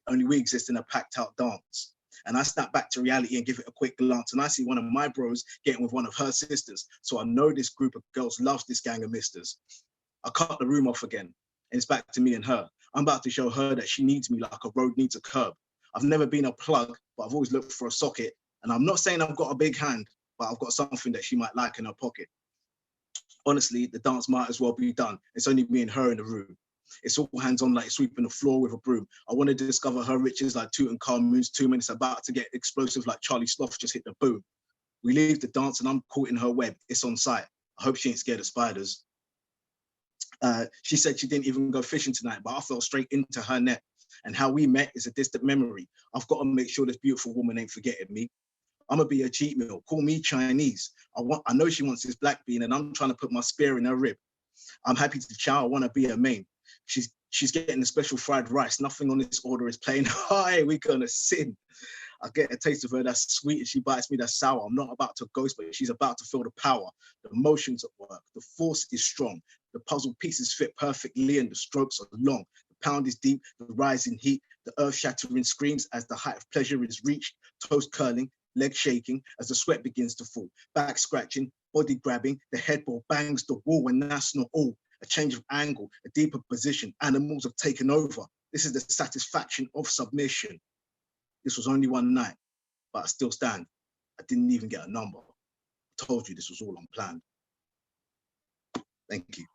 only we exist in a packed out dance. And I snap back to reality and give it a quick glance. And I see one of my bros getting with one of her sisters. So I know this group of girls loves this gang of misters. I cut the room off again. And it's back to me and her. I'm about to show her that she needs me like a road needs a curb. I've never been a plug, but I've always looked for a socket. And I'm not saying I've got a big hand, but I've got something that she might like in her pocket. Honestly, the dance might as well be done. It's only me and her in the room. It's all hands on like sweeping the floor with a broom. I want to discover her riches like Tutankhamun's tomb, and it's about to get explosive like Charlie Sloth just hit the boom. We leave the dance and I'm caught in her web. It's on sight. I hope she ain't scared of spiders. She said she didn't even go fishing tonight, but I fell straight into her net. And how we met is a distant memory. I've got to make sure this beautiful woman ain't forgetting me. I'm gonna be a cheat meal. Call me Chinese. I know she wants this black bean, and I'm trying to put my spear in her rib. I'm happy to chow. I want to be her main. She's getting the special fried rice. Nothing on this order is plain. Hi, we gonna sin. I get a taste of her that's sweet, and she bites me that's sour. I'm not about to ghost, but she's about to feel the power. The motions at work. The force is strong. The puzzle pieces fit perfectly, and the strokes are long. The pound is deep. The rising heat. The earth-shattering screams as the height of pleasure is reached. Toes curling, leg shaking as the sweat begins to fall. Back scratching, body grabbing. The headball bangs the wall, and that's not all. A change of angle, a deeper position. Animals have taken over. This is the satisfaction of submission. This was only one night, but I still stand. I didn't even get a number. I told you this was all unplanned. Thank you.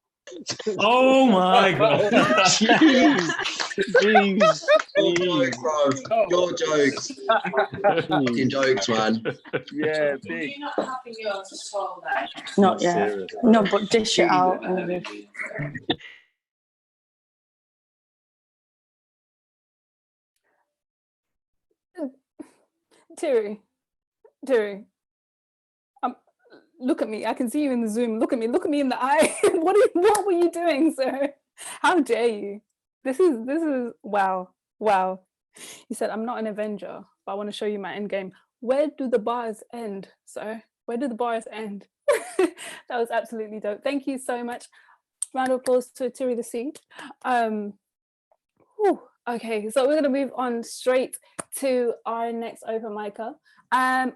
Oh my God.
Jeez.
Your jokes, bro. Your jokes. Fucking jokes, man.
Yeah, big.
You're not having yours to swallow that.
Not yet.
serious.
No, but dish it out.
Terry, look at me. I can see you in the Zoom. Look at me in the eye. What were you doing, sir? How dare you? This is wow. He said, I'm not an Avenger, but I want to show you my end game. Where do the bars end, sir? Where do the bars end? That was absolutely dope. Thank you so much. Round of applause to Terry the Seed. Okay, so we're going to move on straight to our next open micer. I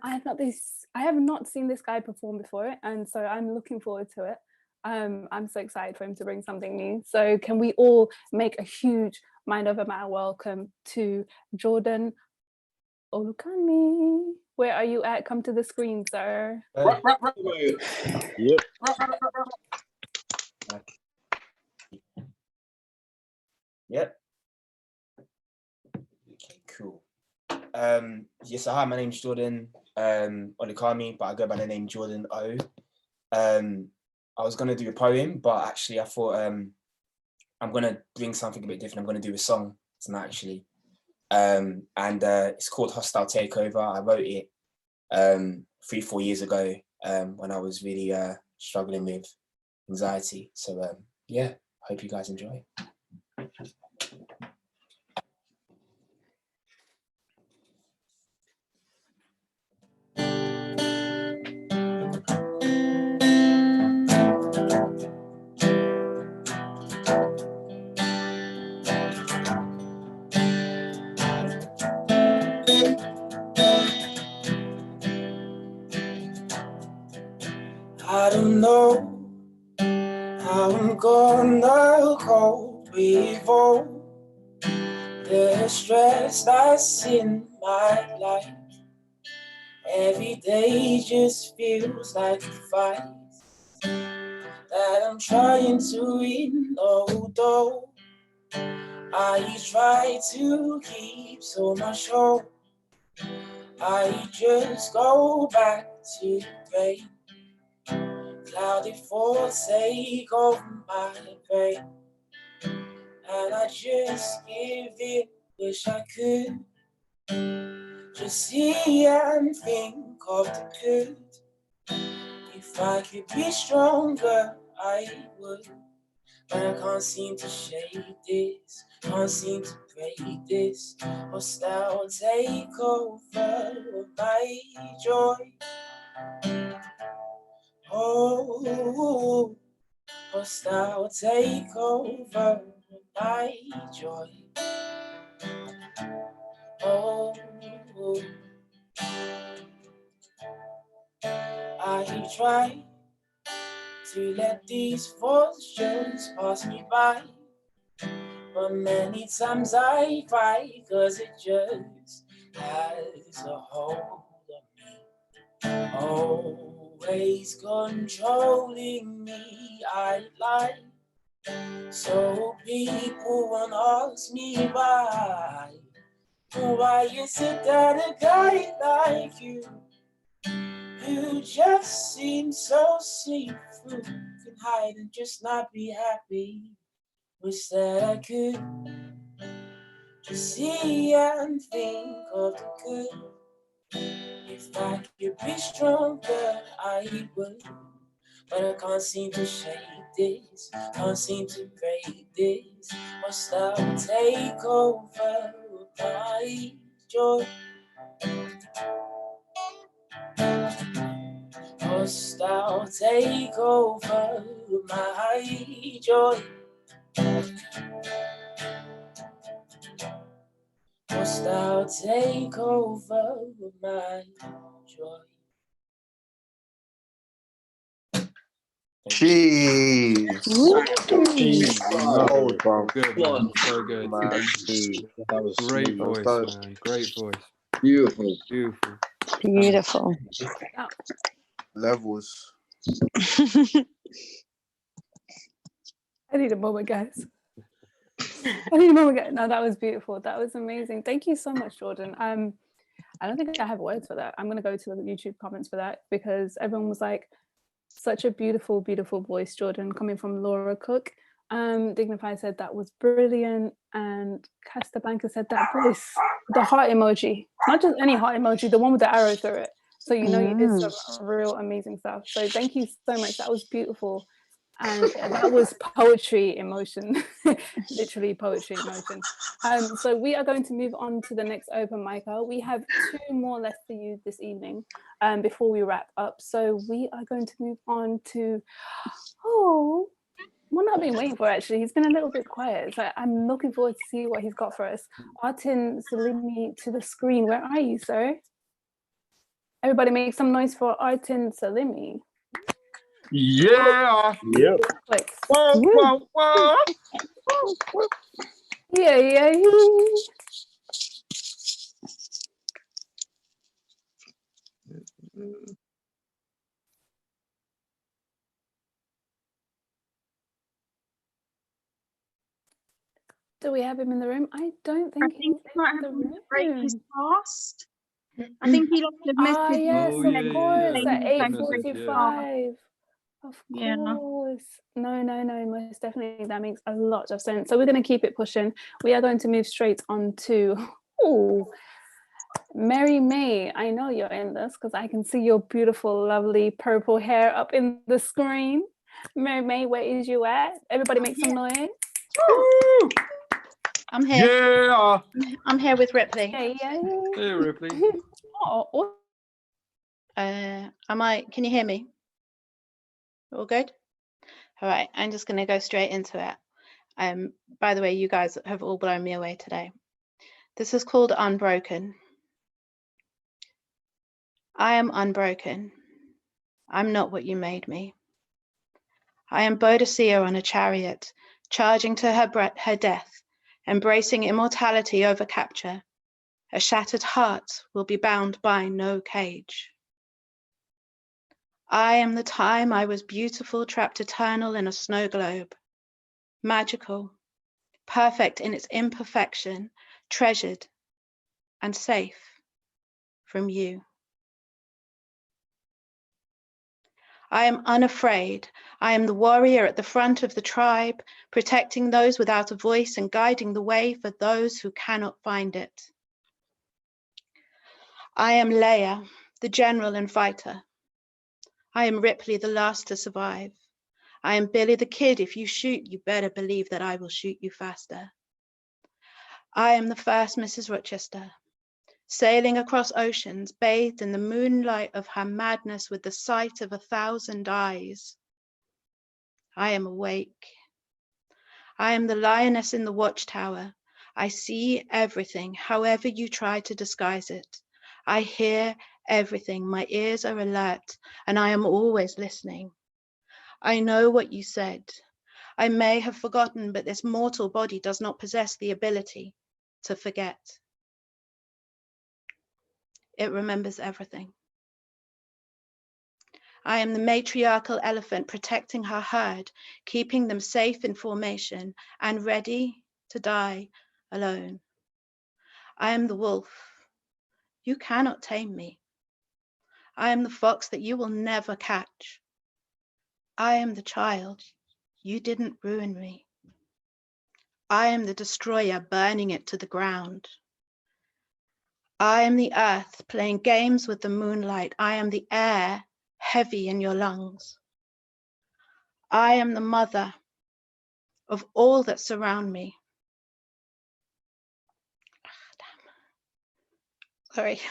have not seen this guy perform before, and so I'm looking forward to it. I'm so excited for him to bring something new. So can we all make a huge Mind Over Matter welcome to Jordan Olukami? Where are you at? Come to the screen, sir.
Yep.
Yep. Okay, cool. Yes, hi, my name's Jordan Olukami, but I go by the name Jordan O. I was gonna do a poem, but actually I thought I'm gonna bring something a bit different. I'm gonna do a song tonight, actually. And it's called Hostile Takeover. I wrote it 3-4 years ago when I was really struggling with anxiety. So yeah, hope you guys enjoy. I don't know how I'm gonna cope with all the stress that's in my life. Every day just feels like a fight that I'm trying to win, although I try to keep so much hope. I just go back to pain. Clouded forsake of my brain, and I just give it, wish I could just see and think of the good. If I could be stronger, I would, but I can't seem to shake this, can't seem to break this. Hostile take over my joy. Oh, hostile take over my joy. Oh, I try to let these fortunes pass me by, but many times I cry, 'cause it just has a hold on me. Always controlling me, I lie. So people won't ask me why. Why is it that a guy like you, who just seems so see-through, can hide and just not be happy. Wish that I could just see and think of the good. If I could be stronger, I would. But I can't seem to shake this, can't seem to break this. Must I take over my joy? Must I take over my joy? Must I take over my joy?
Jeez.
No,
bro.
good man, so good.
Man,
That was
Great
smooth.
voice,
So
man. Great voice.
Beautiful.
Beautiful.
Beautiful.
levels.
I need a moment, guys. I need a moment, guys. No, that was beautiful. That was amazing. Thank you so much, Jordan. I don't think I have words for that. I'm going to go to the YouTube comments for that because everyone was like, such a beautiful, beautiful voice, Jordan, coming from Laura Cook. Dignify said that was brilliant. And Castablanca said that voice, the heart emoji, not just any heart emoji, the one with the arrow through it. So you know you did some real amazing stuff. So thank you so much. That was beautiful. And that was poetry emotion, literally poetry emotion. So we are going to move on to the next open micer. We have 2 more left for you this evening before we wrap up. So we are going to move on to, one I've been waiting for actually. He's been a little bit quiet. So I'm looking forward to see what he's got for us. Artin Salimi to the screen. Where are you, sir? Everybody make some noise for Artin Salimi.
Yeah.
Yep.
Like,
Whoa.
yeah. Do we have him in the room? I don't think he's in the room.
Break his fast. I think he left a message.
Yes,
Oh,
of
yeah,
course,
yeah.
at
Good message, yeah.
8:45. Of
Yeah.
course. No, most definitely. That makes a lot of sense. So we're going to keep it pushing. We are going to move straight on to Mary May. I know you're in this because I can see your beautiful, lovely purple hair up in the screen. Mary May, where is you at? Everybody make some noise.
I'm here.
Yeah.
I'm here with Ripley.
Yeah.
Hey, Ripley.
Can you hear me? All good? All right, I'm just going to go straight into it. By the way, you guys have all blown me away today. This is called Unbroken. I am unbroken. I'm not what you made me. I am Boadicea on a chariot, charging to her death, embracing immortality over capture. A shattered heart will be bound by no cage. I am the time I was beautiful, trapped eternal in a snow globe. Magical, perfect in its imperfection, treasured and safe from you. I am unafraid. I am the warrior at the front of the tribe, protecting those without a voice and guiding the way for those who cannot find it. I am Leia, the general and fighter. I am Ripley, the last to survive. I am Billy the Kid. If you shoot, you better believe that I will shoot you faster. I am the first Mrs. Rochester, sailing across oceans, bathed in the moonlight of her madness with the sight of 1,000 eyes. I am awake. I am the lioness in the watchtower. I see everything, however you try to disguise it. I hear everything. My ears are alert, and I am always listening. I know what you said. I may have forgotten, but this mortal body does not possess the ability to forget. It remembers everything. I am the matriarchal elephant protecting her herd, keeping them safe in formation and ready to die alone. I am the wolf. You cannot tame me. I am the fox that you will never catch. I am the child. You didn't ruin me. I am the destroyer, burning it to the ground. I am the earth, playing games with the moonlight. I am the air, heavy in your lungs. I am the mother of all that surround me. Sorry.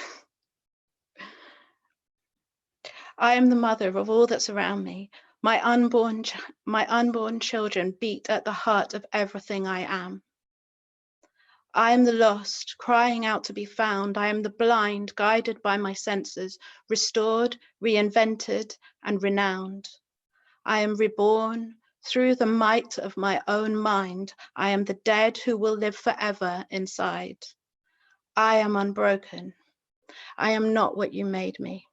I am the mother of all that surround me. My unborn children beat at the heart of everything I am. I am the lost, crying out to be found. I am the blind, guided by my senses, restored, reinvented, and renowned. I am reborn through the might of my own mind. I am the dead who will live forever inside. I am unbroken. I am not what you made me.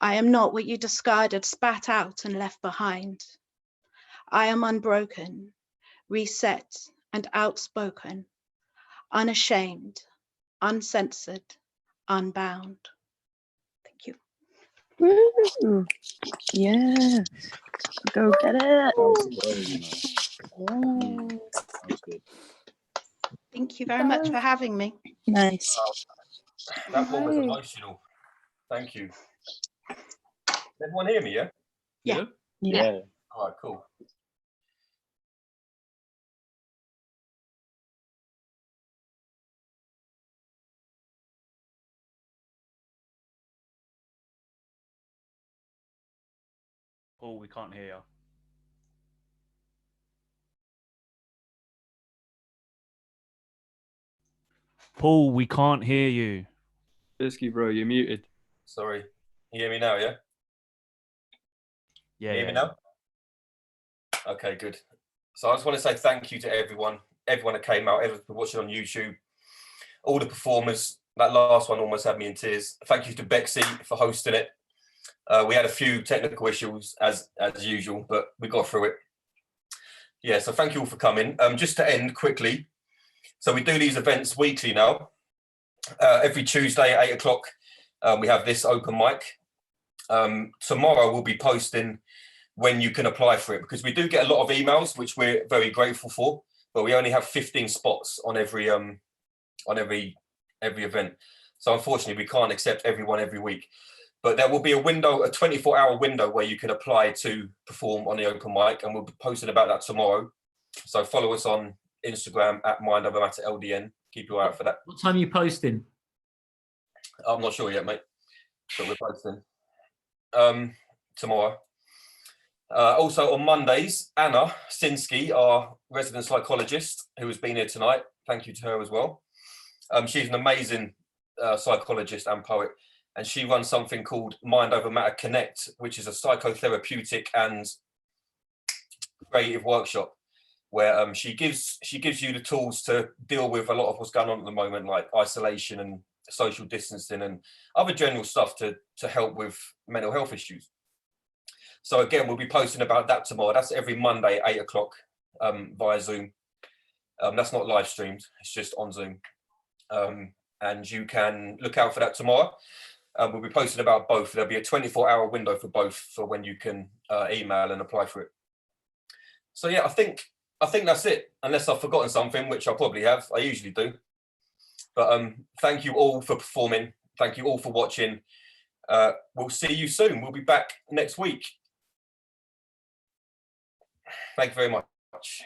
I am not what you discarded, spat out, and left behind. I am unbroken, reset, and outspoken, unashamed, uncensored, unbound. Thank you.
Woo! Yeah. Go get it.
Thank you very much for having me.
Nice.
That one was emotional. Thank you. Everyone hear me, yeah?
Yeah.
Yeah.
All right, cool.
Paul, we can't hear you. Paul, we can't hear you.
Bisky, bro, you're muted.
Sorry. You hear me now, yeah?
Yeah.
You hear me now? Okay, good. So I just want to say thank you to everyone that came out, everyone watching on YouTube, all the performers. That last one almost had me in tears. Thank you to Bexy for hosting it. We had a few technical issues as usual, but we got through it. Yeah, so thank you all for coming. Just to end quickly, so we do these events weekly now. Every Tuesday at 8 o'clock, we have this open mic. Tomorrow we'll be posting when you can apply for it, because we do get a lot of emails, which we're very grateful for, but we only have 15 spots on every event. So unfortunately, we can't accept everyone every week. But there will be a window, a 24-hour window where you can apply to perform on the open mic, and we'll be posting about that tomorrow. So follow us on Instagram at MindOverMatterLDN. Keep your eye out for that.
What time are you posting?
I'm not sure yet, mate, but we're posting tomorrow. Also on Mondays, Anna Sinsky, our resident psychologist, who has been here tonight. Thank you to her as well. She's an amazing psychologist and poet, and she runs something called Mind Over Matter Connect, which is a psychotherapeutic and creative workshop where she gives you the tools to deal with a lot of what's going on at the moment, like isolation and social distancing and other general stuff to help with mental health issues. So again, we'll be posting about that tomorrow. That's every Monday at 8 o'clock via Zoom. That's not live streamed, it's just on Zoom. And you can look out for that tomorrow. We'll be posting about both. There'll be a 24-hour window for both for when you can email and apply for it. So yeah, I think that's it, unless I've forgotten something, which I probably have. I usually do. But thank you all for performing. Thank you all for watching. We'll see you soon. We'll be back next week. Thank you very much.